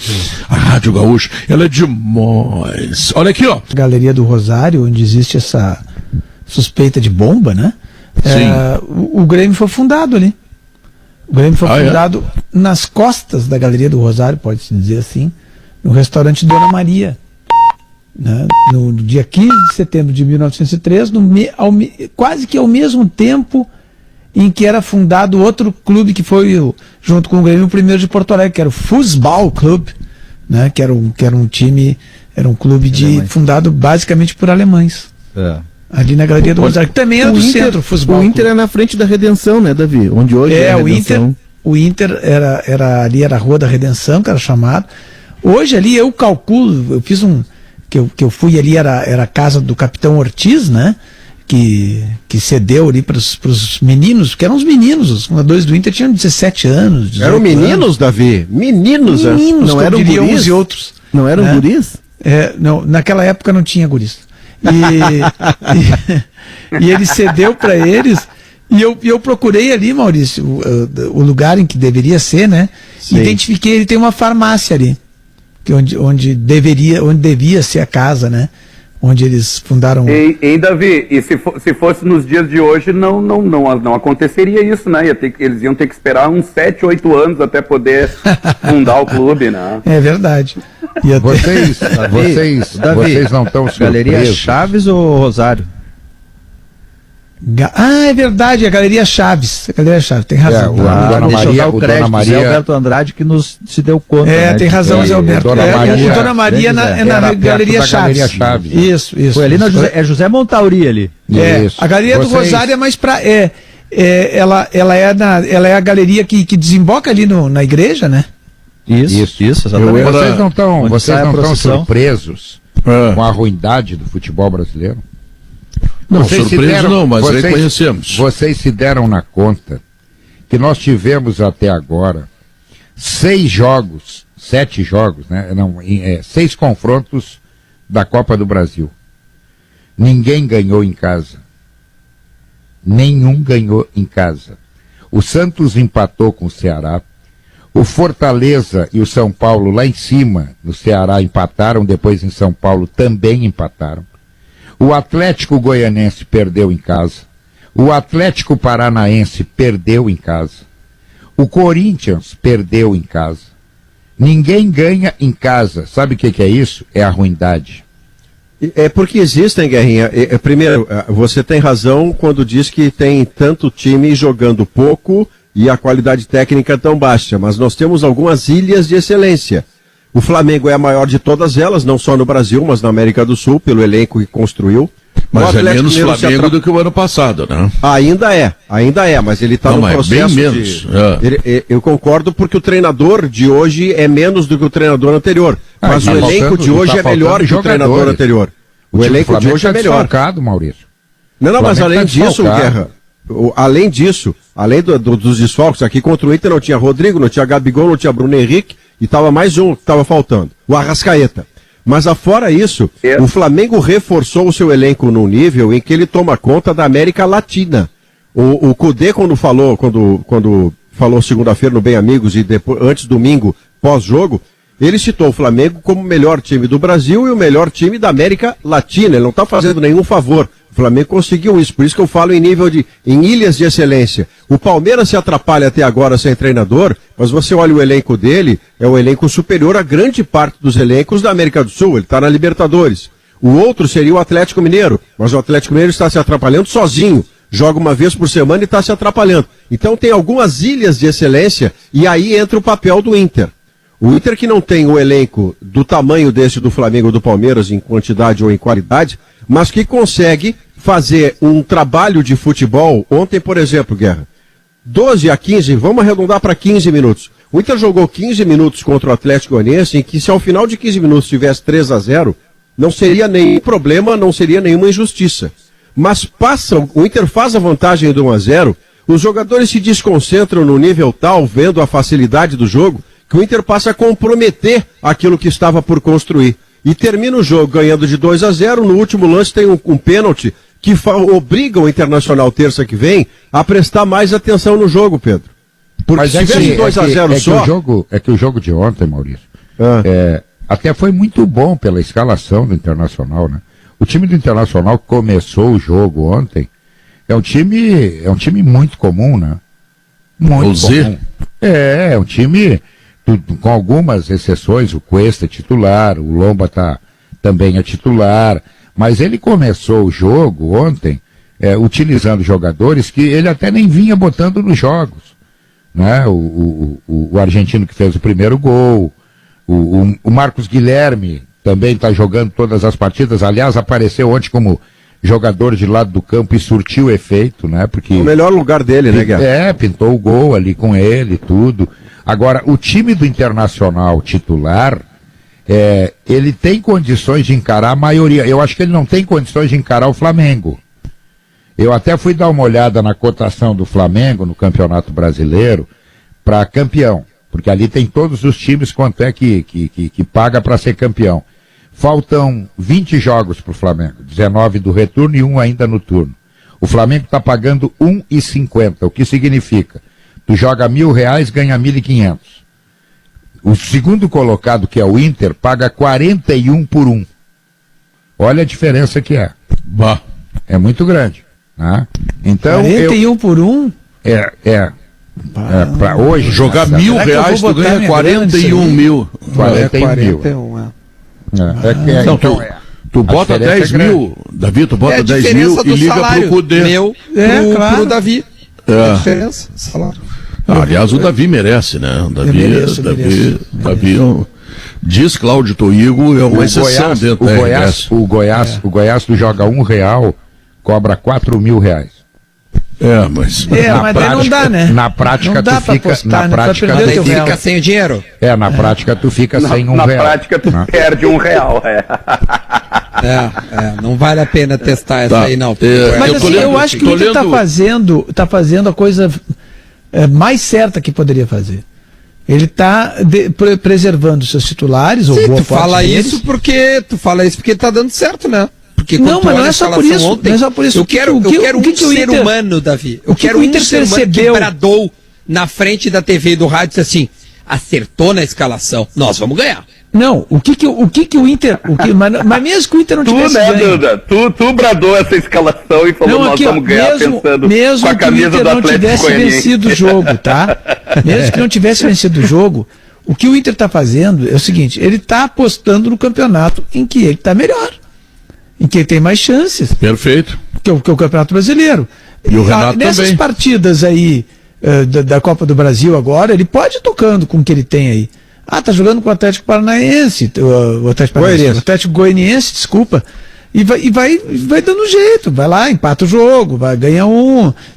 A Rádio Gaúcha, ela é demais. Olha aqui, ó. Galeria do Rosário, onde existe essa suspeita de bomba, né? Sim. O Grêmio foi fundado ali. O Grêmio foi fundado nas costas da Galeria do Rosário, pode-se dizer assim, no restaurante Dona Maria, né? No dia 15 de setembro de 1903, quase que ao mesmo tempo em que era fundado outro clube que foi, junto com o Grêmio, o primeiro de Porto Alegre, que era o Fußball Club, né? que era um time, era um clube fundado basicamente por alemães. Ali na Galeria do Rosário, que também era do centro, futebol. O Inter é na frente da Redenção, né, Davi? Onde hoje é a Redenção. O Inter ali era a Rua da Redenção, que era chamado. Hoje ali eu calculo, eu fiz que eu fui ali, era a casa do Capitão Ortiz, né? Que cedeu ali para os meninos, que eram os meninos, os fundadores do Inter tinham 17 anos. Eram meninos, Davi? Meninos, não eram guris? Uns e outros. Não eram guris? Não, naquela época não tinha guris. E ele cedeu para eles, e eu procurei ali, Maurício, o lugar em que deveria ser, né? Sim. Identifiquei, ele tem uma farmácia ali, que onde devia ser a casa, né? Onde eles fundaram. Ei, Davi, e se fosse nos dias de hoje, não aconteceria isso, né? Eles iam ter que esperar uns 7, 8 anos até poder fundar o clube, né? É verdade. Vocês não estão surpresos. Galeria Chaves ou Rosário? É verdade, a Galeria Chaves. tem razão. Deixa eu dar o crédito, Zé Alberto Andrade que se deu conta. Tem razão, Zé Alberto. O Dona Maria é na Galeria Chaves. Isso. Foi ali na José Montauri ali. A Galeria do Rosário é mais pra... ela é a galeria que desemboca ali na igreja, né? Isso, exatamente. Vocês não estão surpresos com a ruindade do futebol brasileiro? Não, surpreso não, mas reconhecemos. Vocês se deram na conta que nós tivemos até agora 7 jogos, né? 6 confrontos da Copa do Brasil. Ninguém ganhou em casa. Nenhum ganhou em casa. O Santos empatou com o Ceará. O Fortaleza e o São Paulo lá em cima, no Ceará, empataram, depois em São Paulo também empataram. O Atlético Goianense perdeu em casa. O Atlético Paranaense perdeu em casa. O Corinthians perdeu em casa. Ninguém ganha em casa. Sabe o que é isso? É a ruindade. É porque existem, Guerrinha. Primeiro, você tem razão quando diz que tem tanto time jogando pouco e a qualidade técnica tão baixa, mas nós temos algumas ilhas de excelência. O Flamengo é a maior de todas elas, não só no Brasil, mas na América do Sul, pelo elenco que construiu. Mas é menos Flamengo do que o ano passado, né? Ainda é, mas ele está no processo bem menos. Eu concordo porque o treinador de hoje é menos do que o treinador anterior. Mas o elenco de hoje é melhor que o treinador anterior. O elenco de hoje é melhor. Maurício. Não, mas além disso, Guerra, além disso, além dos desfalques, aqui contra o Inter não tinha Rodrigo, não tinha Gabigol, não tinha Bruno Henrique, e estava mais um que estava faltando, o Arrascaeta. Mas afora isso, o Flamengo reforçou o seu elenco num nível em que ele toma conta da América Latina. O Cudê, quando falou segunda-feira no Bem Amigos e depois, antes domingo, pós-jogo, ele citou o Flamengo como o melhor time do Brasil e o melhor time da América Latina. Ele não está fazendo nenhum favor. O Flamengo conseguiu isso, por isso que eu falo em ilhas de excelência. O Palmeiras se atrapalha até agora sem treinador, mas você olha o elenco dele, é um elenco superior a grande parte dos elencos da América do Sul, ele está na Libertadores. O outro seria o Atlético Mineiro, mas o Atlético Mineiro está se atrapalhando sozinho, joga uma vez por semana e está se atrapalhando. Então tem algumas ilhas de excelência e aí entra o papel do Inter. O Inter que não tem o elenco do tamanho desse do Flamengo ou do Palmeiras em quantidade ou em qualidade, mas que consegue fazer um trabalho de futebol. Ontem, por exemplo, Guerra, 12 a 15, vamos arredondar para 15 minutos. O Inter jogou 15 minutos contra o Atlético Goianiense, em que se ao final de 15 minutos tivesse 3-0, não seria nenhum problema, não seria nenhuma injustiça. Mas o Inter faz a vantagem do 1-0, os jogadores se desconcentram no nível tal, vendo a facilidade do jogo, que o Inter passa a comprometer aquilo que estava por construir. E termina o jogo ganhando de 2-0, no último lance tem um pênalti que obriga o Internacional terça que vem a prestar mais atenção no jogo, Pedro. Porque mas se tivesse 2-0 só... É que o jogo de ontem, Maurício, até foi muito bom pela escalação do Internacional, né? O time do Internacional começou o jogo ontem, é um time muito comum, né? Muito comum. É um time... com algumas exceções, o Cuesta é titular, o Lomba também é titular, mas ele começou o jogo ontem utilizando jogadores que ele até nem vinha botando nos jogos, né? O argentino que fez o primeiro gol, o Marcos Guilherme também está jogando todas as partidas, aliás apareceu ontem como jogador de lado do campo e surtiu efeito, né? Porque o melhor lugar dele, né, Guilherme? Pintou o gol ali com ele e tudo. Agora, o time do Internacional titular, ele tem condições de encarar a maioria. Eu acho que ele não tem condições de encarar o Flamengo. Eu até fui dar uma olhada na cotação do Flamengo no Campeonato Brasileiro para campeão, porque ali tem todos os times quanto é que paga para ser campeão. Faltam 20 jogos para o Flamengo, 19 do retorno e 1 ainda no turno. O Flamengo está pagando 1,50, o que significa? Tu joga R$1.000, ganha 1.500. O segundo colocado, que é o Inter, paga 41 por 1. Olha a diferença que é. Bah. É muito grande. Né? Então, 41 por 1? Para hoje... Jogar R$1.000, tu ganha 41 mil. 41 Não, tu bota 10 mil, Davi, tu bota 10 mil e liga pro Cudê. Pro Davi. A diferença, salário. Aliás, o Davi merece, né? O Davi diz Cláudio Toigo, é uma exceção dentro da RS. O Goiás tu joga R$1, cobra R$4.000. Mas prática, não dá, né? Na prática tu fica, apostar, na prática tu fica sem o dinheiro. Na prática tu fica sem R$1. Na prática tu perde R$1. Não vale a pena testar essa aí, não. Mas assim, eu acho que o Inter tá fazendo a coisa mais certa que poderia fazer. Ele está preservando seus titulares, ou boa tu fala isso porque tá dando certo, né? Porque não, mas não é só por isso. Ontem, não é só por isso. Eu quero um ser humano, Davi. Eu quero um ser humano que bradou na frente da TV e do rádio e disse assim: acertou na escalação, nós vamos ganhar. Não, o que o Inter... mas mesmo que o Inter não tivesse ganho... Duda, tu bradou essa escalação e falou nós vamos ganhar pensando com a camisa do Atlético Goianiense. Mesmo que o Inter não tivesse vencido o jogo, tá? Mesmo que não tivesse vencido o jogo, o que o Inter está fazendo é o seguinte, ele está apostando no campeonato em que ele está melhor, em que ele tem mais chances. Perfeito. Que é o Campeonato Brasileiro. E o Renato nessas também. partidas aí da Copa do Brasil agora, ele pode ir tocando com o que ele tem aí. Tá jogando com o Atlético Paranaense, o Atlético Goianiense, desculpa. E vai dando jeito, vai lá, empata o jogo, vai ganhar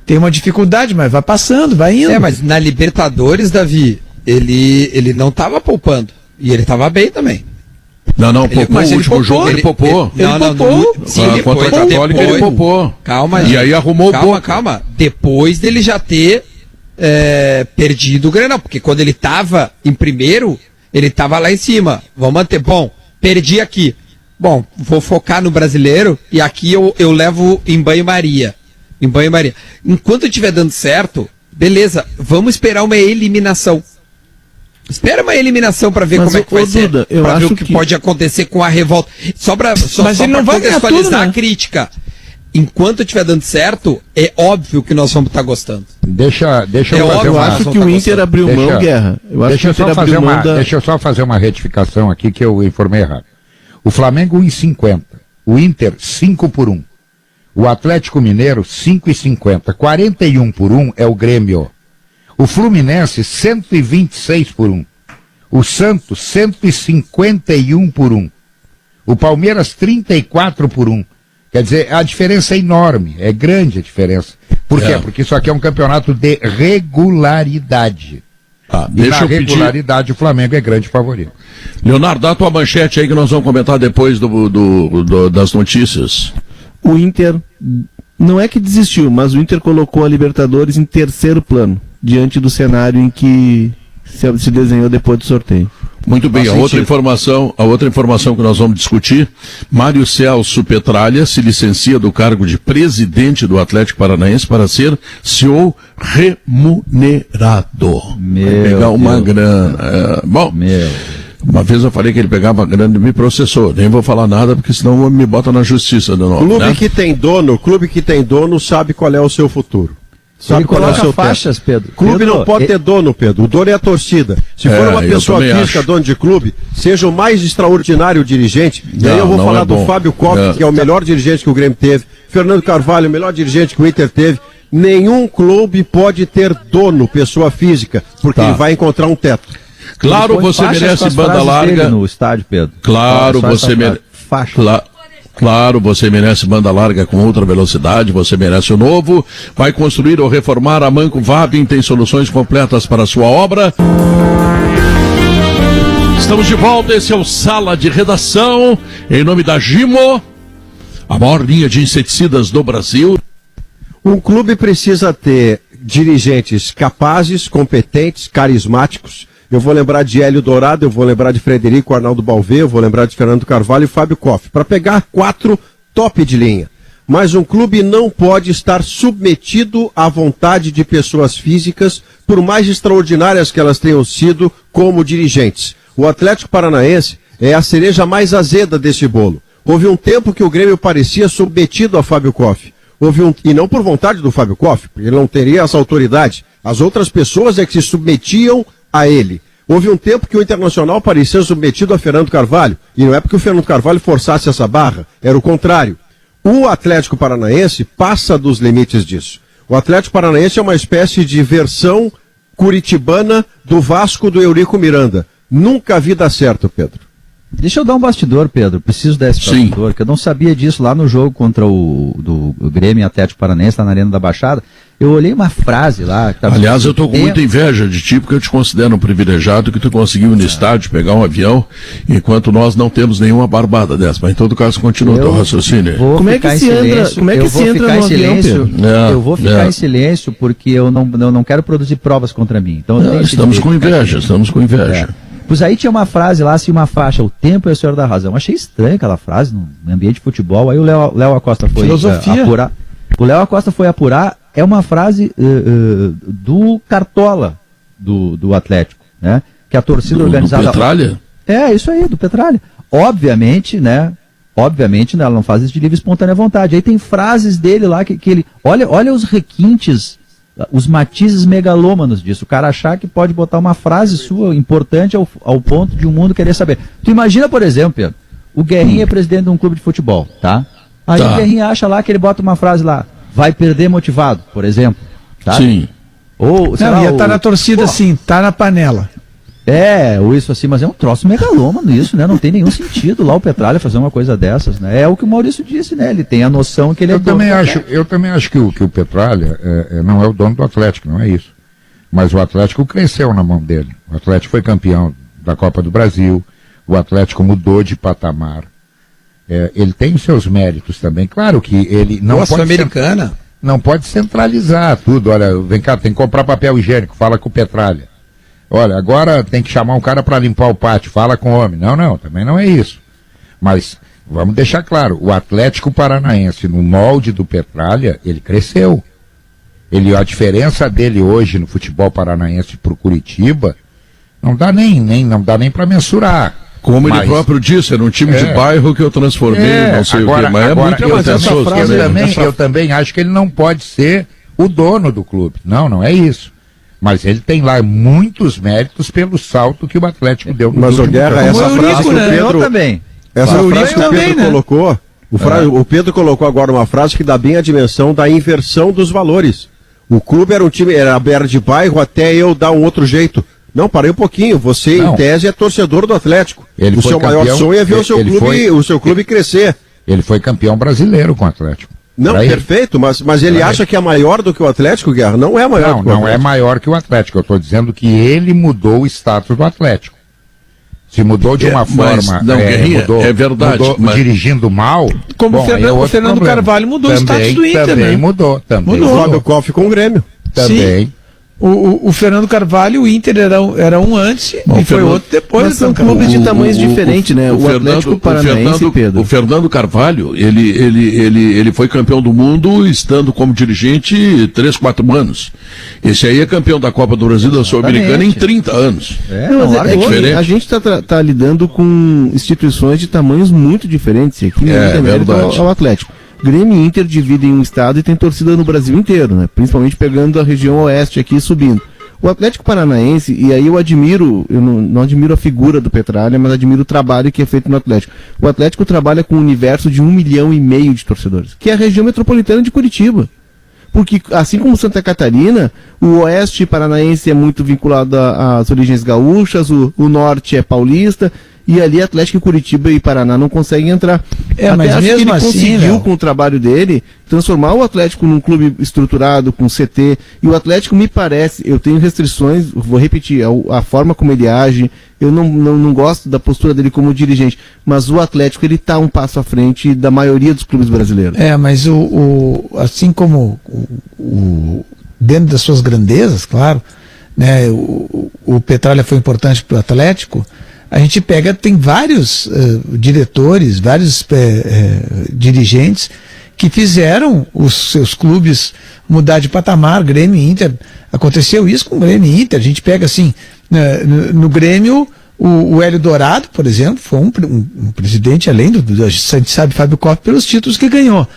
tem uma dificuldade, mas vai passando, vai indo. Mas na Libertadores, Davi, ele não tava poupando, e ele tava bem também. Não, poupou o último jogo, ele poupou. Contra a Católica ele poupou. Calma, e aí arrumou o pouco. Calma. Depois dele já ter perdido o Grenal, porque quando ele tava em primeiro, ele tava lá em cima. Vamos manter. Bom, perdi aqui. Bom, vou focar no brasileiro e aqui eu levo em banho-maria. Enquanto estiver dando certo, beleza, vamos esperar uma eliminação. Espera uma eliminação para ver como é que vai ser, para ver o que pode acontecer com a revolta. Só para contextualizar a crítica. Enquanto estiver dando certo, é óbvio que nós vamos estar gostando. Deixa eu acho que o Inter abriu mão, Guerra. Deixa eu só fazer uma retificação aqui que eu informei errado. O Flamengo 1,50, o Inter 5-1, o Atlético Mineiro 5,50, 41-1 é o Grêmio. O Fluminense 126-1, o Santos 151-1, o Palmeiras 34-1. Quer dizer, a diferença é enorme, é grande a diferença. Por quê? Porque isso aqui é um campeonato de regularidade. E na regularidade o Flamengo é grande favorito. Leonardo, dá a tua manchete aí que nós vamos comentar depois das notícias. O Inter, não é que desistiu, mas o Inter colocou a Libertadores em terceiro plano, diante do cenário em que se desenhou depois do sorteio. Muito bem, a outra informação que nós vamos discutir, Mário Celso Petralha se licencia do cargo de presidente do Atlético Paranaense para ser CEO remunerado. Vai pegar uma grana. Uma vez eu falei que ele pegava grana e me processou. Nem vou falar nada, porque senão me bota na justiça de novo. Clube que tem dono sabe qual é o seu futuro. Sabe qual é o seu faixas, Pedro? Clube não pode ter dono, Pedro. O dono é a torcida. Se for uma pessoa física, dono de clube, seja o mais extraordinário dirigente. E aí eu vou falar do Fábio Koff, que é o melhor dirigente que o Grêmio teve. Fernando Carvalho, o melhor dirigente que o Inter teve. Nenhum clube pode ter dono, pessoa física, porque ele vai encontrar um teto. Claro, você merece banda larga no estádio, Pedro. Claro, você merece. Claro, você merece banda larga com outra velocidade, você merece o novo. Vai construir ou reformar, a Manco Vabin tem soluções completas para a sua obra. Estamos de volta, esse é o Sala de Redação, em nome da Gimo, a maior linha de inseticidas do Brasil. Um clube precisa ter dirigentes capazes, competentes, carismáticos. Eu vou lembrar de Hélio Dourado, eu vou lembrar de Frederico Arnaldo Balvê, eu vou lembrar de Fernando Carvalho e Fábio Koff, para pegar 4 top de linha. Mas um clube não pode estar submetido à vontade de pessoas físicas, por mais extraordinárias que elas tenham sido como dirigentes. O Atlético Paranaense é a cereja mais azeda desse bolo. Houve um tempo que o Grêmio parecia submetido a Fábio Koff. E não por vontade do Fábio Koff, porque ele não teria essa autoridade. As outras pessoas é que se submetiam a ele. Houve um tempo que o Internacional parecia submetido a Fernando Carvalho, e não é porque o Fernando Carvalho forçasse essa barra, era o contrário. O Atlético Paranaense passa dos limites disso. O Atlético Paranaense é uma espécie de versão curitibana do Vasco do Eurico Miranda. Nunca vi dar certo, Pedro. Deixa eu dar um bastidor, Pedro. Preciso dar esse bastidor, que eu não sabia disso lá no jogo contra o Grêmio Atlético Paranaense, lá na Arena da Baixada. Eu olhei uma frase lá. Que aliás, eu tô com muita inveja de ti, porque eu te considero um privilegiado que tu conseguiu ir no estádio, pegar um avião, enquanto nós não temos nenhuma barbada dessa. Mas em todo caso, continua o teu raciocínio. Como é que se entra no avião, Pedro? Eu vou ficar em silêncio, porque eu não quero produzir provas contra mim. Então, estamos com inveja. Pois aí tinha uma frase lá, assim, uma faixa, o tempo é o senhor da razão. Achei estranha aquela frase no ambiente de futebol. Aí o Léo Acosta foi apurar. O Léo Acosta foi apurar, é uma frase do Cartola, do Atlético, né? Que a torcida organizada... Do Petralha? É, isso aí, do Petralha. Obviamente, ela não faz isso de livre e espontânea vontade. Aí tem frases dele lá que ele... Olha os requintes, os matizes megalômanos disso. O cara achar que pode botar uma frase sua importante ao ponto de o mundo querer saber. Tu imagina, por exemplo, Pedro, o Guerrinha é presidente de um clube de futebol, tá? Aí o Guerrinha acha lá que ele bota uma frase lá, vai perder motivado, por exemplo. Tá? Sim. Ou, ia estar na torcida assim, tá na panela. Isso assim, mas é um troço megalômano isso, né? Não tem nenhum sentido lá o Petralha fazer uma coisa dessas, né? É o que o Maurício disse, né? Ele tem a noção que ele eu também acho que o Petralha não é o dono do Atlético, não é isso. Mas o Atlético cresceu na mão dele. O Atlético foi campeão da Copa do Brasil, o Atlético mudou de patamar. Ele tem os seus méritos também. Claro que ele não não pode centralizar tudo. Olha, vem cá, tem que comprar papel higiênico, fala com o Petralha. Olha, agora tem que chamar um cara para limpar o pátio, fala com o homem. Não, também não é isso. Mas vamos deixar claro, o Atlético Paranaense, no molde do Petralha, ele cresceu. A diferença dele hoje no futebol paranaense pro Curitiba, não dá nem para mensurar. Como ele próprio disse, era um time de bairro que eu transformei, não sei o quê, mas é muito pretensioso também. Eu também acho que ele não pode ser o dono do clube. Não é isso. Mas ele tem lá muitos méritos pelo salto que o Atlético deu no Mas o Guerra, essa frase que o Pedro... também. Essa frase que o Pedro colocou... O Pedro colocou agora uma frase que dá bem a dimensão da inversão dos valores. O clube era um time, era de bairro até eu dar um outro jeito. Não, parei um pouquinho. Você, em tese, é torcedor do Atlético. O seu maior sonho é ver o seu clube crescer. Ele foi campeão brasileiro com o Atlético. Não, perfeito, mas ele acha que é maior do que o Atlético, Guerra? Não é maior que o Atlético. Não é maior que o Atlético. Eu estou dizendo que ele mudou o status do Atlético. Se mudou de uma forma... é verdade. Mudou dirigindo mal... Como o Fernando Carvalho mudou o status do Inter, também né? Mudou. O Fábio Koff com o Grêmio. Também. Sim. O Fernando Carvalho, o Inter era um antes e foi outro depois. Mas são clubes de tamanhos diferentes, né? O Atlético Paranaense, Pedro. O Fernando Carvalho, ele foi campeão do mundo estando como dirigente 3, 4 anos. Esse aí é campeão da Copa do Brasil da Sul-Americana em 30 anos. Diferente. A gente tá lidando com instituições de tamanhos muito diferentes. Aqui no verdade. Ao Atlético. Grêmio e Inter dividem um estado e tem torcida no Brasil inteiro, né? Principalmente pegando a região oeste aqui e subindo. O Atlético Paranaense, e aí eu não admiro a figura do Petralha, mas admiro o trabalho que é feito no Atlético. O Atlético trabalha com um universo de 1,5 milhão de torcedores, que é a região metropolitana de Curitiba. Porque, assim como Santa Catarina, o oeste paranaense é muito vinculado às origens gaúchas, o norte é paulista, e ali Atlético, Curitiba e Paraná não conseguem entrar. Mas acho mesmo que ele conseguiu, com o trabalho dele, transformar o Atlético num clube estruturado, com CT, e o Atlético me parece, eu tenho restrições, vou repetir, a forma como ele age, eu não gosto da postura dele como dirigente, mas o Atlético, ele está um passo à frente da maioria dos clubes brasileiros. Mas assim como dentro das suas grandezas, claro, né, o Petralha foi importante para o Atlético. A gente tem vários diretores, vários dirigentes que fizeram os seus clubes mudar de patamar. Grêmio e Inter, aconteceu isso com o Grêmio e Inter. A gente pega assim, no Grêmio, o Hélio Dourado, por exemplo, foi um presidente, além a gente sabe Fábio Koff pelos títulos que ganhou,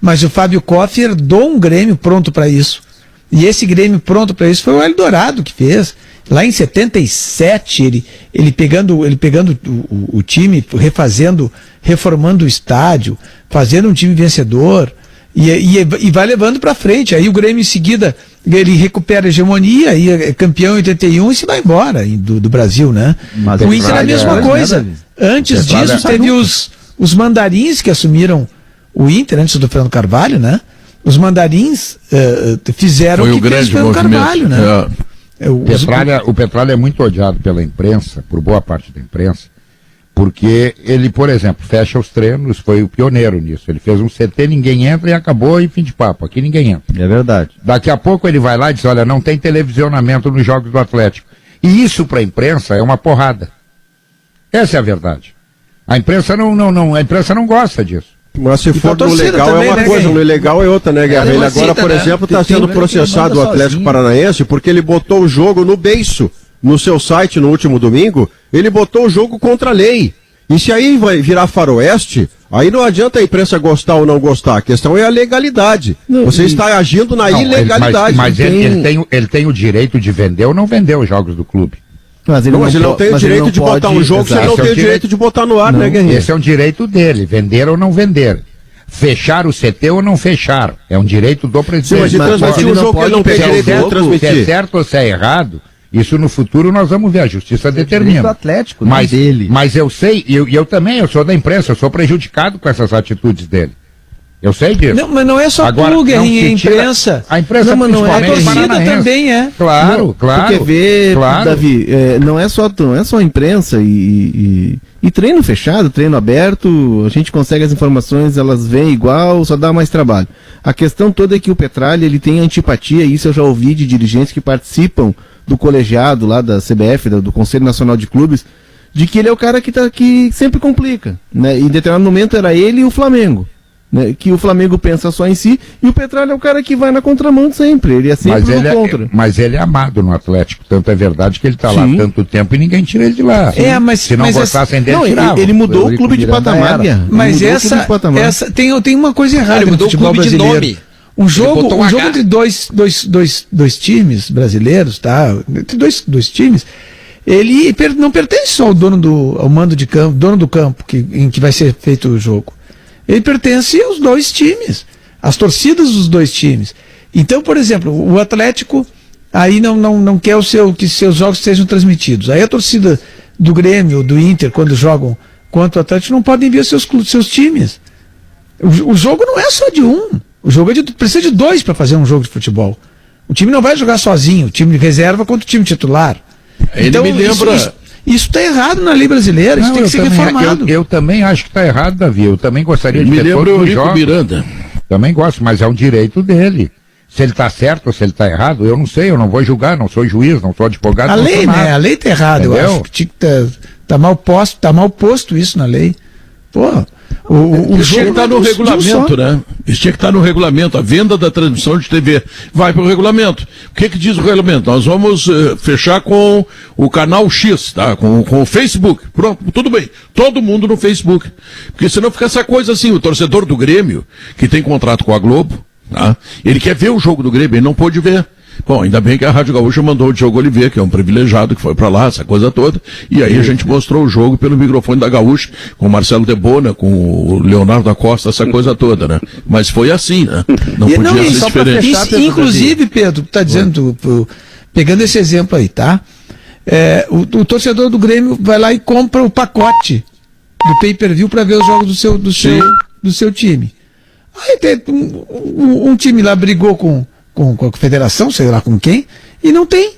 mas o Fábio Koff herdou um Grêmio pronto para isso. E esse Grêmio pronto para isso foi o Hélio Dourado que fez. Lá em 77, ele pegando o time, reformando o estádio, fazendo um time vencedor, e vai levando para frente. Aí o Grêmio em seguida, ele recupera a hegemonia, aí é campeão em 81 e se vai embora do Brasil, né? Mas o Inter é a mesma coisa. Antes disso, teve os mandarins que assumiram o Inter, antes do Fernando Carvalho, né? Os mandarins fizeram o que fez o Fernando Carvalho, né? O Petralha é muito odiado pela imprensa, por boa parte da imprensa, porque ele, por exemplo, fecha os treinos, foi o pioneiro nisso. Ele fez um CT, ninguém entra e acabou e fim de papo. Aqui ninguém entra. É verdade. Daqui a pouco ele vai lá e diz, olha, não tem televisionamento nos jogos do Atlético. E isso para a imprensa é uma porrada. Essa é a verdade. A imprensa a imprensa não gosta disso. Mas se for no legal também, é uma coisa, no ilegal é outra, né, Guerra? Ele agora, por exemplo, está sendo processado o Atlético Paranaense porque ele botou o jogo no beiço, no seu site no último domingo, ele botou o jogo contra a lei. E se aí vai virar faroeste, aí não adianta a imprensa gostar ou não gostar, a questão é a legalidade. Você está agindo na ilegalidade. Mas ele tem o direito de vender ou não vender os jogos do clube. Mas ele não tem o direito de botar um jogo, você não tem o direito de botar no ar, né, Guerrinha? Esse é um direito dele, vender ou não vender. Fechar o CT ou não fechar. É um direito do presidente. Sim, mas transmitir um jogo que ele não tem direito de transmitir. Se é certo ou se é errado, Isso no futuro nós vamos ver, a justiça determina. Do Atlético, mas dele. Mas eu sei, eu também, eu sou da imprensa, eu sou prejudicado com essas atitudes dele. Eu sei disso. Não, mas não é só tu, Guerrinha, a imprensa. A imprensa não é. A torcida também é. Claro, claro. Porque vê, claro. Davi, não é só a imprensa e treino fechado, treino aberto, a gente consegue as informações, elas vêm igual, só dá mais trabalho. A questão toda é que o Petralha, ele tem antipatia, e isso eu já ouvi de dirigentes que participam do colegiado lá da CBF, do Conselho Nacional de Clubes, de que ele é o cara que sempre complica, né? Em determinado momento era ele e o Flamengo. Né, que o Flamengo pensa só em si, e o Petralha é o cara que vai na contramão sempre, ele é sempre contra. Mas ele é amado no Atlético, tanto é verdade que ele está lá tanto tempo e ninguém tira ele de lá. Se não gostassem dele, tirava. Ele mudou o clube de patamar. Mas essa tem uma coisa errada. Ele mudou o clube brasileiro. De nome. Um jogo entre dois times brasileiros, tá? Entre dois times, ele não pertence só ao ao mando de campo, dono do campo em que vai ser feito o jogo. Ele pertence aos dois times, às torcidas dos dois times. Então, por exemplo, o Atlético aí não quer que seus jogos sejam transmitidos. Aí a torcida do Grêmio, do Inter, quando jogam contra o Atlético, não podem ver seus times. O jogo não é só de um. O jogo precisa de dois para fazer um jogo de futebol. O time não vai jogar sozinho, o time de reserva contra o time titular. Ele me lembra... Isso está errado na lei brasileira, isso tem que ser reformado. Eu também acho que está errado, Davi. Eu também gostaria de ver todos os jogos. Miranda. Também gosto, mas é um direito dele. Se ele está certo ou se ele está errado, eu não sei, eu não vou julgar, não sou juiz, não sou advogado. A lei, né? A lei está errada, eu acho que tá mal posto isso na lei. Pô, o jogo tinha que estar no regulamento, né? Isso tinha que estar no regulamento. A venda da transmissão de TV vai para o regulamento. O que diz o regulamento? Nós vamos fechar com o canal X, tá? Com o Facebook. Pronto, tudo bem. Todo mundo no Facebook. Porque senão fica essa coisa assim, o torcedor do Grêmio, que tem contrato com a Globo, tá? Ele quer ver o jogo do Grêmio, ele não pôde ver. Bom, ainda bem que a Rádio Gaúcha mandou o Diogo Oliveira, que é um privilegiado, que foi pra lá, essa coisa toda, e aí a gente mostrou o jogo pelo microfone da Gaúcha, com o Marcelo Debona, com o Leonardo da Costa, essa coisa toda, né? Mas foi assim, né? Não podia ser diferente. Inclusive, Pedro, tá dizendo, pegando esse exemplo aí, tá? O torcedor do Grêmio vai lá e compra o pacote do pay-per-view para ver os jogos do seu time. Aí tem um time lá brigou com a federação, sei lá com quem, e não tem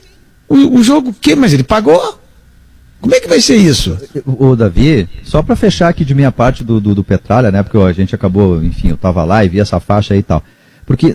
o jogo, mas ele pagou. Como é que vai ser isso? O Davi, só para fechar aqui de minha parte do Petralha, né, porque a gente acabou, enfim, eu tava lá e vi essa faixa aí e tal, porque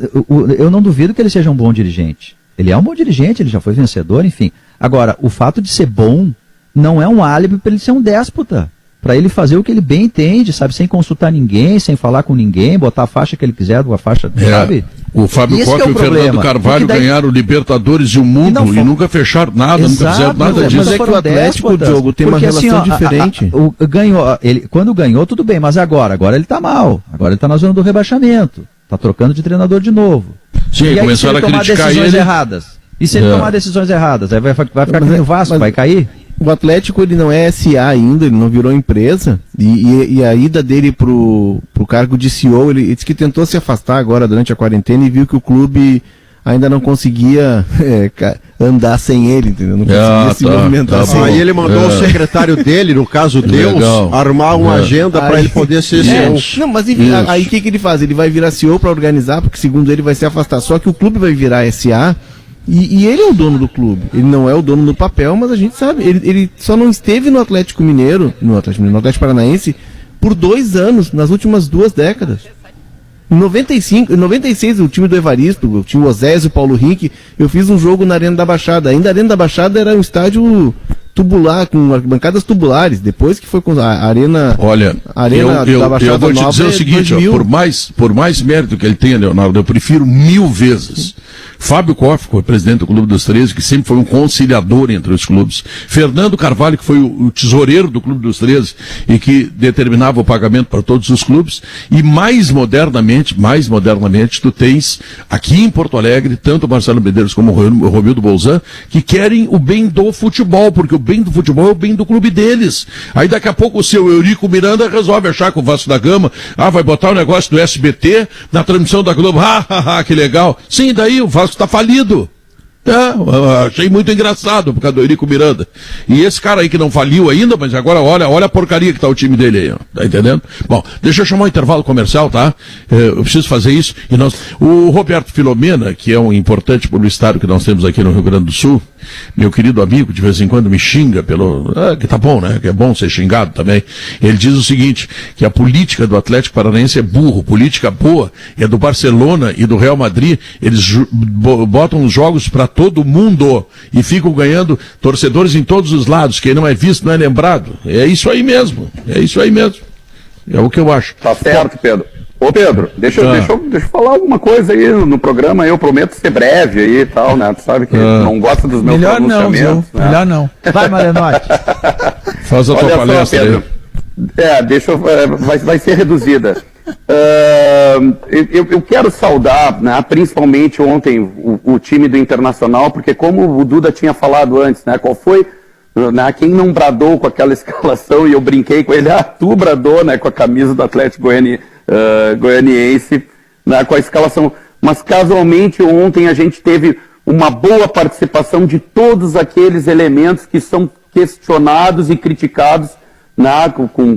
eu não duvido que ele seja um bom dirigente. Ele é um bom dirigente, ele já foi vencedor, enfim. Agora, o fato de ser bom não é um álibi para ele ser um déspota. Para ele fazer o que ele bem entende, sabe? Sem consultar ninguém, sem falar com ninguém, botar a faixa que ele quiser, a faixa, sabe? O Fábio Koch e o Fernando Carvalho ganharam Libertadores e o mundo e nunca fecharam nada, nunca fizeram nada disso. Mas é que o Atlético, Diogo, tem uma relação diferente. Quando ganhou, tudo bem, mas agora ele tá mal. Agora ele tá na zona do rebaixamento. Tá trocando de treinador de novo. Sim, e aí, começaram a criticar ele. E se ele tomar decisões erradas? Aí vai ficar que nem o Vasco, vai cair? O Atlético, ele não é SA ainda, ele não virou empresa, e a ida dele pro cargo de CEO, ele disse que tentou se afastar agora durante a quarentena e viu que o clube ainda não conseguia andar sem ele, entendeu? Não conseguia se movimentar sem ele. Aí ele mandou o secretário dele, no caso Deus, armar uma agenda para ele poder ser CEO. Não, mas enfim, aí o que ele faz? Ele vai virar CEO para organizar, porque segundo ele vai se afastar, só que o clube vai virar SA. E ele é o dono do clube. Ele não é o dono do papel, mas a gente sabe. Ele só não esteve no Atlético Mineiro, no Atlético Paranaense, por 2 anos, nas últimas 2 décadas. Em 96, o time do Evaristo, tinha o Osésio, o Paulo Henrique, eu fiz um jogo na Arena da Baixada. Ainda a Arena da Baixada era um estádio tubular, com bancadas tubulares. Depois que foi com a Arena... Olha, da Baixada eu vou te dizer o seguinte, ó, por mais mérito que ele tenha, Leonardo, eu prefiro 1000 vezes Fábio Koch, que foi presidente do Clube dos 13, que sempre foi um conciliador entre os clubes. Fernando Carvalho, que foi o tesoureiro do Clube dos 13 e que determinava o pagamento para todos os clubes. E mais modernamente, tu tens aqui em Porto Alegre, tanto o Marcelo Medeiros como o Romildo Bolzan, que querem o bem do futebol, porque o bem do futebol é o bem do clube deles. Aí daqui a pouco o seu Eurico Miranda resolve achar com o Vasco da Gama, vai botar o negócio do SBT na transmissão da Globo, que legal. Sim, daí o Vasco está falido. Achei muito engraçado por causa do Eurico Miranda. E esse cara aí que não faliu ainda, mas agora olha a porcaria que tá o time dele aí, ó. Tá entendendo? Bom, deixa eu chamar um intervalo comercial, tá? Eu preciso fazer isso. O Roberto Filomena, que é um importante publicitário que nós temos aqui no Rio Grande do Sul, meu querido amigo, de vez em quando me xinga que tá bom, né? Que é bom ser xingado também. Ele diz o seguinte, que a política do Atlético Paranaense é burro, política boa é do Barcelona e do Real Madrid, eles botam os jogos para todo mundo e ficam ganhando torcedores em todos os lados, quem não é visto não é lembrado. É isso aí mesmo, é o que eu acho. Tá certo, Pedro. Ô Pedro, deixa eu falar alguma coisa aí no programa, eu prometo ser breve aí e tal, né? Tu sabe que não gosta dos meus pronunciamentos. Né? Melhor não. Vai, Malenotti. Faz a tua palestra aí. Vai ser reduzida. Eu quero saudar, né, principalmente ontem, o time do Internacional, porque como o Duda tinha falado antes, né, qual foi, né, quem não bradou com aquela escalação, e eu brinquei com ele, tu bradou, né, com a camisa do Atlético Goianiense, né, com a escalação, mas casualmente ontem a gente teve uma boa participação de todos aqueles elementos que são questionados e criticados, né,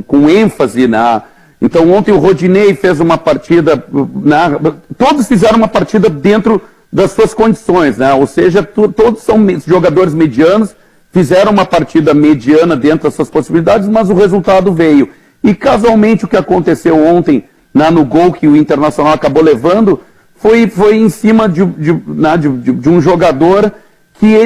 com ênfase, né. Então ontem o Rodinei fez uma partida, né, todos fizeram uma partida dentro das suas condições, né, ou seja, todos são jogadores medianos, fizeram uma partida mediana dentro das suas possibilidades, mas o resultado veio. E casualmente o que aconteceu ontem, né, no gol que o Internacional acabou levando, foi em cima de um jogador que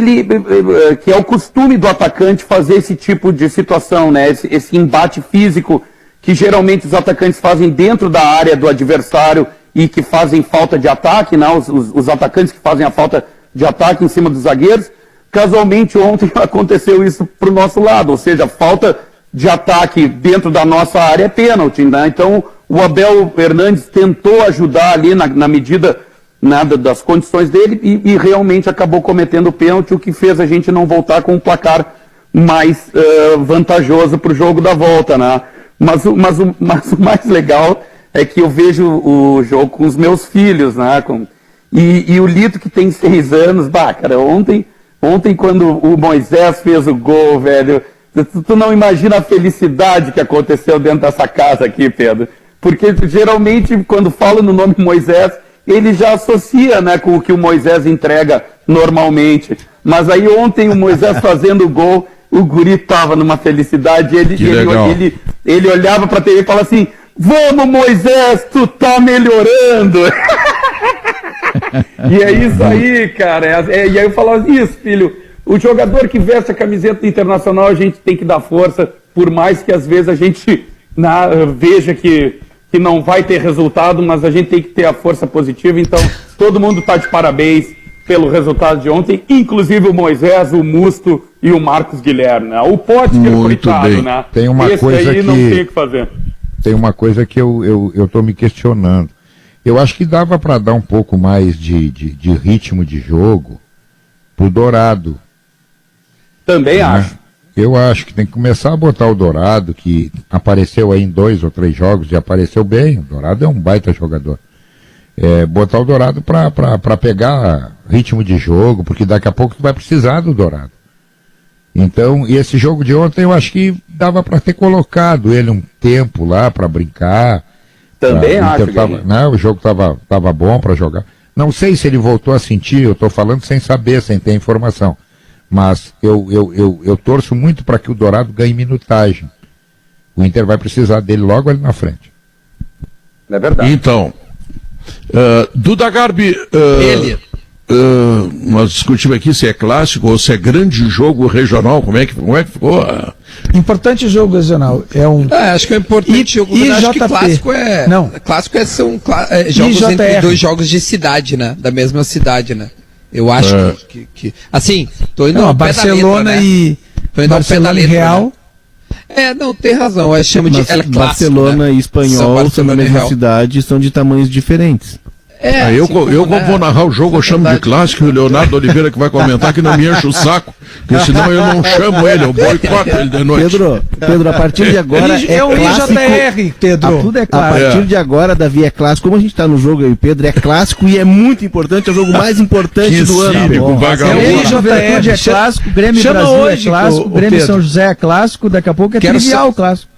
é o costume do atacante fazer esse tipo de situação, né, esse embate físico que geralmente os atacantes fazem dentro da área do adversário e que fazem falta de ataque, né? Os atacantes que fazem a falta de ataque em cima dos zagueiros. Casualmente ontem aconteceu isso para o nosso lado, ou seja, falta de ataque dentro da nossa área é pênalti, né? Então o Abel Hernandes tentou ajudar ali na medida, né, das condições dele e realmente acabou cometendo o pênalti, o que fez a gente não voltar com um placar mais vantajoso para o jogo da volta, né? Mas o mais legal é que eu vejo o jogo com os meus filhos, né? E o Lito, que tem 6 anos, cara, ontem quando o Moisés fez o gol, velho, tu não imagina a felicidade que aconteceu dentro dessa casa aqui, Pedro. Porque geralmente, quando falo no nome Moisés, ele já associa, né, com o que o Moisés entrega normalmente. Mas aí ontem o Moisés fazendo o gol, o guri tava numa felicidade, ele olhava pra TV e falava assim, vamos Moisés, tu tá melhorando. E é isso aí, cara, e aí eu falava, isso filho, o jogador que veste a camiseta do Internacional a gente tem que dar força, por mais que às vezes a gente veja que não vai ter resultado, mas a gente tem que ter a força positiva, então todo mundo tá de parabéns pelo resultado de ontem, inclusive o Moisés, o Musto e o Marcos Guilherme, né? O Potker, coitado, né? Tem uma esse coisa aí que não tem o que fazer. Tem uma coisa que eu tô me questionando. Eu acho que dava para dar um pouco mais de ritmo de jogo pro Dourado. Também acho. Eu acho que tem que começar a botar o Dourado, que apareceu aí em 2 ou 3 jogos e apareceu bem. O Dourado é um baita jogador. Botar o Dourado para pegar ritmo de jogo, porque daqui a pouco tu vai precisar do Dourado. Então, e esse jogo de ontem eu acho que dava para ter colocado ele um tempo lá para brincar. Também acho. O jogo tava bom para jogar. Não sei se ele voltou a sentir, eu estou falando sem saber, sem ter informação. Mas eu torço muito para que o Dourado ganhe minutagem. O Inter vai precisar dele logo ali na frente. É verdade. Então, Duda Garbi, nós discutimos aqui se é clássico ou se é grande jogo regional, como é que ficou? Importante jogo regional. Acho que é importante jogo regional. Acho que clássico é. Não. Clássico são jogos entre 2 jogos de cidade, né? Da mesma cidade, né? Eu acho que assim, tô indo ao Barcelona letra, e tô indo Barcelona e Real. Né? Não, tem razão. Eu chamo de Barcelona, né? E Espanhol são da mesma cidade, são de tamanhos diferentes. Eu vou narrar o jogo, eu chamo de clássico, e o Leonardo Oliveira que vai comentar, que não me enche o saco, porque senão eu não chamo ele, eu boicoto ele de noite. Pedro, a partir de agora é o IJR, Pedro. Tudo é clássico. A partir de agora, Davi, é clássico. Como a gente tá no jogo aí, Pedro, é clássico e é muito importante, é o jogo mais importante do ano. O Juventude é clássico, Grêmio Brasil é clássico, Grêmio São José é clássico, daqui a pouco é trivial o clássico.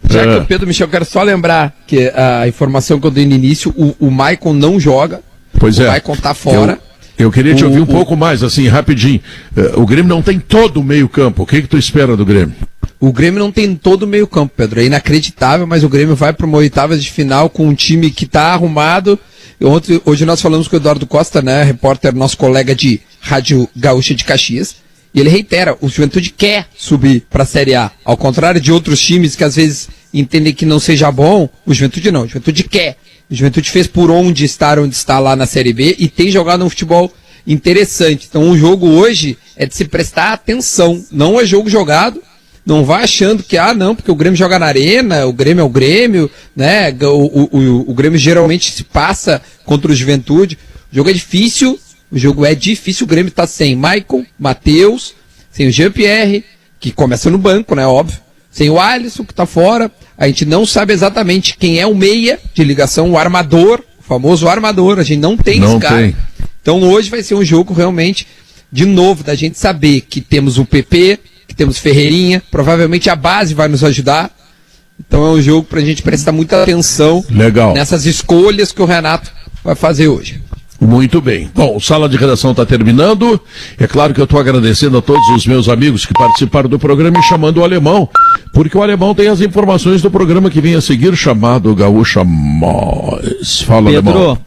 Já que o Pedro Michel, quero só lembrar que a informação que eu dei no início, o Maicon não joga. Pois o Maicon tá fora. Eu queria te ouvir um pouco mais, assim, rapidinho. O Grêmio não tem todo o meio campo. O que tu espera do Grêmio? O Grêmio não tem todo o meio campo, Pedro. É inacreditável, mas o Grêmio vai para uma oitava de final com um time que tá arrumado. Hoje nós falamos com o Eduardo Costa, né, repórter, nosso colega de Rádio Gaúcha de Caxias. E ele reitera, o Juventude quer subir para a Série A. Ao contrário de outros times que às vezes entendem que não seja bom, o Juventude não. O Juventude quer. O Juventude fez por onde está lá na Série B e tem jogado um futebol interessante. Então o jogo hoje é de se prestar atenção. Não é jogo jogado. Não vai achando que, porque o Grêmio joga na arena, o Grêmio é o Grêmio, né? O Grêmio geralmente se passa contra o Juventude. O jogo é difícil. O Grêmio tá sem Maicon, Matheus, sem o Jean-Pierre, que começa no banco, né, óbvio, sem o Alisson, que tá fora, a gente não sabe exatamente quem é o meia de ligação, o armador, o famoso armador, a gente não tem esse cara. Então hoje vai ser um jogo realmente, de novo, da gente saber que temos o PP, que temos Ferreirinha, provavelmente a base vai nos ajudar, então é um jogo pra gente prestar muita atenção nessas escolhas que o Renato vai fazer hoje. Muito bem. Bom, o Sala de Redação está terminando. É claro que eu estou agradecendo a todos os meus amigos que participaram do programa e chamando o Alemão, porque o Alemão tem as informações do programa que vem a seguir, chamado Gaúcha Mais. Fala, Pedro, Alemão.